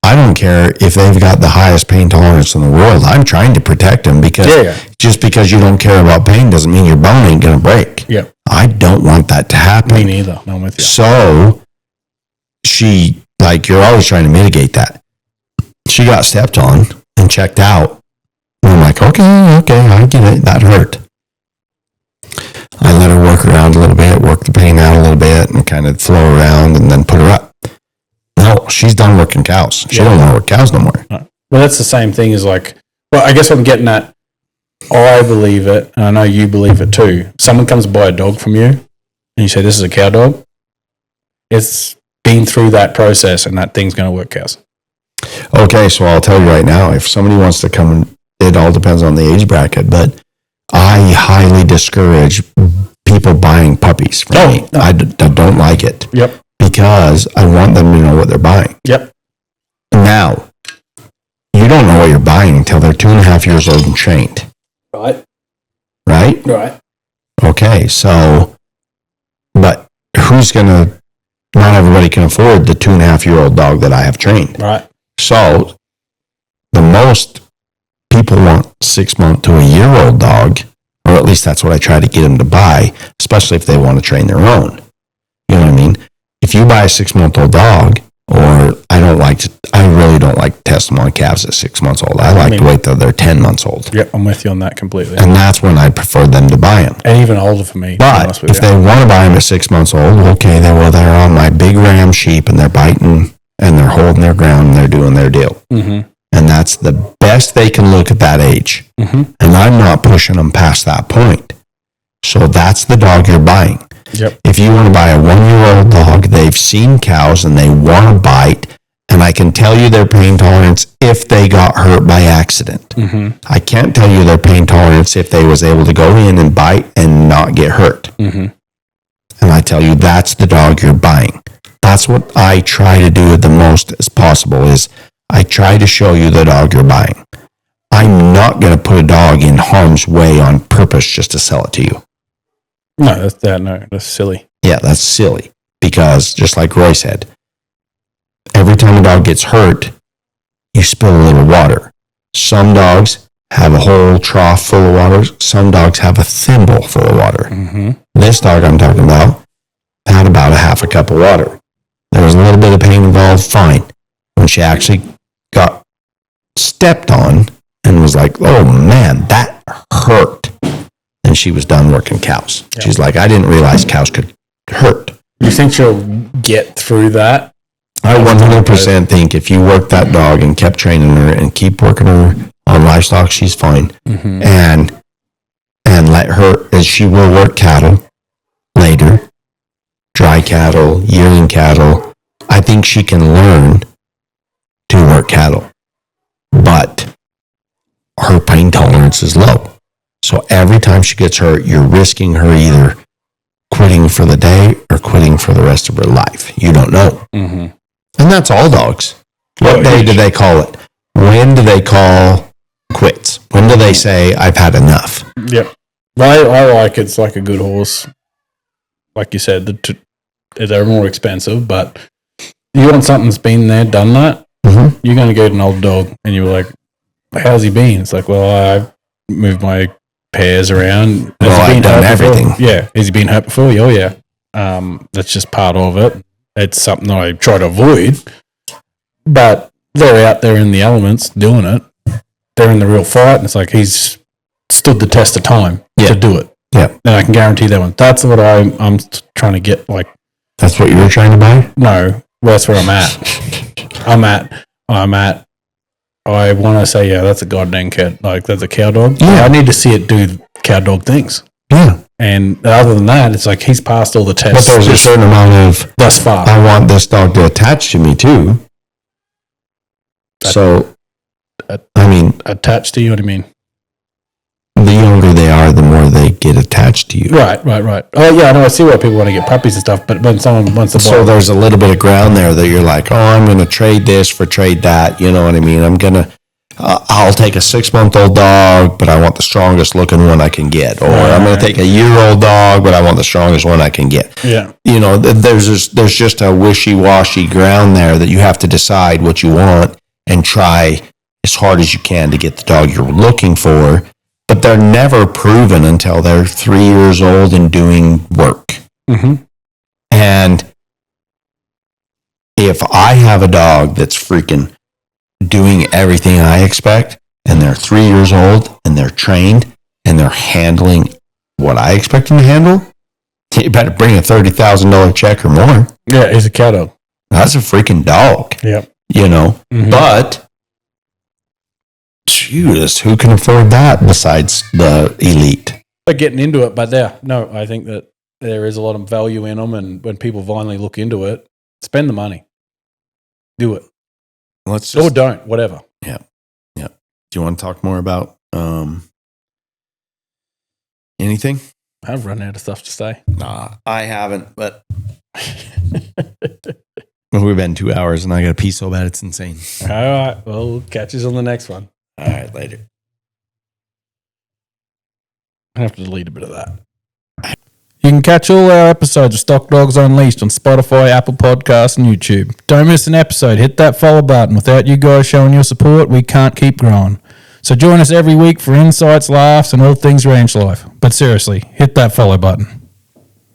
I don't care if they've got the highest pain tolerance in the world. I'm trying to protect them because just because you don't care about pain doesn't mean your bone ain't going to break. Yeah. I don't want that to happen. Me neither. No, I'm with you. So you're always trying to mitigate that. She got stepped on and checked out. And I'm like, okay, I get it. That hurt. I let her work around a little bit, work the pain out a little bit, and kind of flow around and then put her up. No, she's done working cows. She don't want to work cows no more. Well, that's the same thing as like, well, I guess what I'm getting at, I believe it, and I know you believe it too. Someone comes to buy a dog from you, and you say, this is a cow dog. It's been through that process, and that thing's going to work cows. Okay, so I'll tell you right now, if somebody wants to come, it all depends on the age bracket, but I highly discourage people buying puppies from me. No. I don't like it. Yep. Because I want them to know what they're buying. Yep. Now, you don't know what you're buying until they're 2.5 years old and trained. Right. Right? Right. Okay, so, but who's going to, not everybody can afford the 2.5-year-old dog that I have trained. Right. So, the most people want 6-month to a year-old dog, or at least that's what I try to get them to buy, especially if they want to train their own. You know what I mean? If you buy a 6-month-old dog, or I really don't like to test them on calves at 6 months old. I like to wait till they're 10 months old. Yep, I'm with you on that completely. And that's when I prefer them to buy them. And even older for me. But if they want to buy them at 6 months old, okay, they're on my big ram sheep and they're biting and they're holding their ground and they're doing their deal. Mm-hmm. And that's the best they can look at that age. Mm-hmm. And I'm not pushing them past that point. So that's the dog you're buying. Yep. If you want to buy a 1-year-old dog, they've seen cows and they want to bite, and I can tell you their pain tolerance if they got hurt by accident. Mm-hmm. I can't tell you their pain tolerance if they was able to go in and bite and not get hurt. Mm-hmm. And I tell you, that's the dog you're buying. That's what I try to do the most as possible is I try to show you the dog you're buying. I'm not going to put a dog in harm's way on purpose just to sell it to you. No, that's silly. Yeah, that's silly. Because just like Roy said, every time a dog gets hurt, you spill a little water. Some dogs have a whole trough full of water. Some dogs have a thimble full of water. Mm-hmm. This dog I'm talking about had about a half a cup of water. There was a little bit of pain involved, fine. When she actually got stepped on and was like, oh man, that hurt. And she was done working cows. Yep. She's like, I didn't realize cows could hurt. You think she'll get through that? I 100% think if you work that dog and kept training her and keep working her on livestock, she's fine. Mm-hmm. And let her, as she will work cattle later, dry cattle, yearling cattle. I think she can learn to work cattle, but her pain tolerance is low. So every time she gets hurt, you're risking her either quitting for the day or quitting for the rest of her life. You don't know. Mm-hmm. And that's all dogs. What day do they call it? When do they call quits? When do they say, I've had enough? Yep. I like it's like a good horse. Like you said, they're more expensive, but you want something that's been there, done that. Mm-hmm. You're going to get an old dog and you're like, how's he been? It's like, well, I've moved my pairs around. I've done everything. Before? Yeah. Has he been hurt before? Oh, yeah. That's just part of it. It's something that I try to avoid, but they're out there in the elements doing it. They're in the real fight, and it's like he's stood the test of time to do it. Yeah. And I can guarantee that one. That's what I'm trying to get. Like, that's what you were trying to buy? No, well, that's where I'm at. I want to say, yeah, that's a goddamn cat. Like, that's a cow dog. Yeah. I need to see it do cow dog things. Yeah. And other than that, it's like he's passed all the tests. But there's a certain amount of, thus far. I want this dog to attach to me too. So, I mean, Attached to you, what do you mean? the younger they are, the more they get attached to you. Right. Oh, yeah, I know. I see why people want to get puppies and stuff, but when someone wants to buy... So there's a little bit of ground there that you're like, oh, I'm going to trade this for trade that. You know what I mean? I'm going to, I'll take a 6-month-old dog, but I want the strongest looking one I can get. Or I'm going to take a year-old dog, but I want the strongest one I can get. Yeah. You know, there's just a wishy-washy ground there that you have to decide what you want and try as hard as you can to get the dog you're looking for. But they're never proven until they're 3 years old and doing work. Mm-hmm. And if I have a dog that's freaking doing everything I expect, and they're 3 years old, and they're trained, and they're handling what I expect them to handle, you better bring a $30,000 check or more. Yeah, he's a cow dog. That's a freaking dog. Yep. You know? Mm-hmm. But, Judas, who can afford that besides the elite? They're getting into it, but no, I think that there is a lot of value in them, and when people finally look into it, spend the money. Do it. Let's Or don't, Oh, whatever. Yeah. Do you want to talk more about Anything? I've run out of stuff to say. Nah, I haven't, but we've been 2 hours and I got to pee so bad it's insane. All right. Well, we'll catch you on the next one. All right, later. I have to delete a bit of that. You can catch all our episodes of Stock Dogs Unleashed on Spotify, Apple Podcasts, and YouTube. Don't miss an episode. Hit that follow button. Without you guys showing your support, we can't keep growing. So join us every week for insights, laughs, and all things ranch life. But seriously, hit that follow button.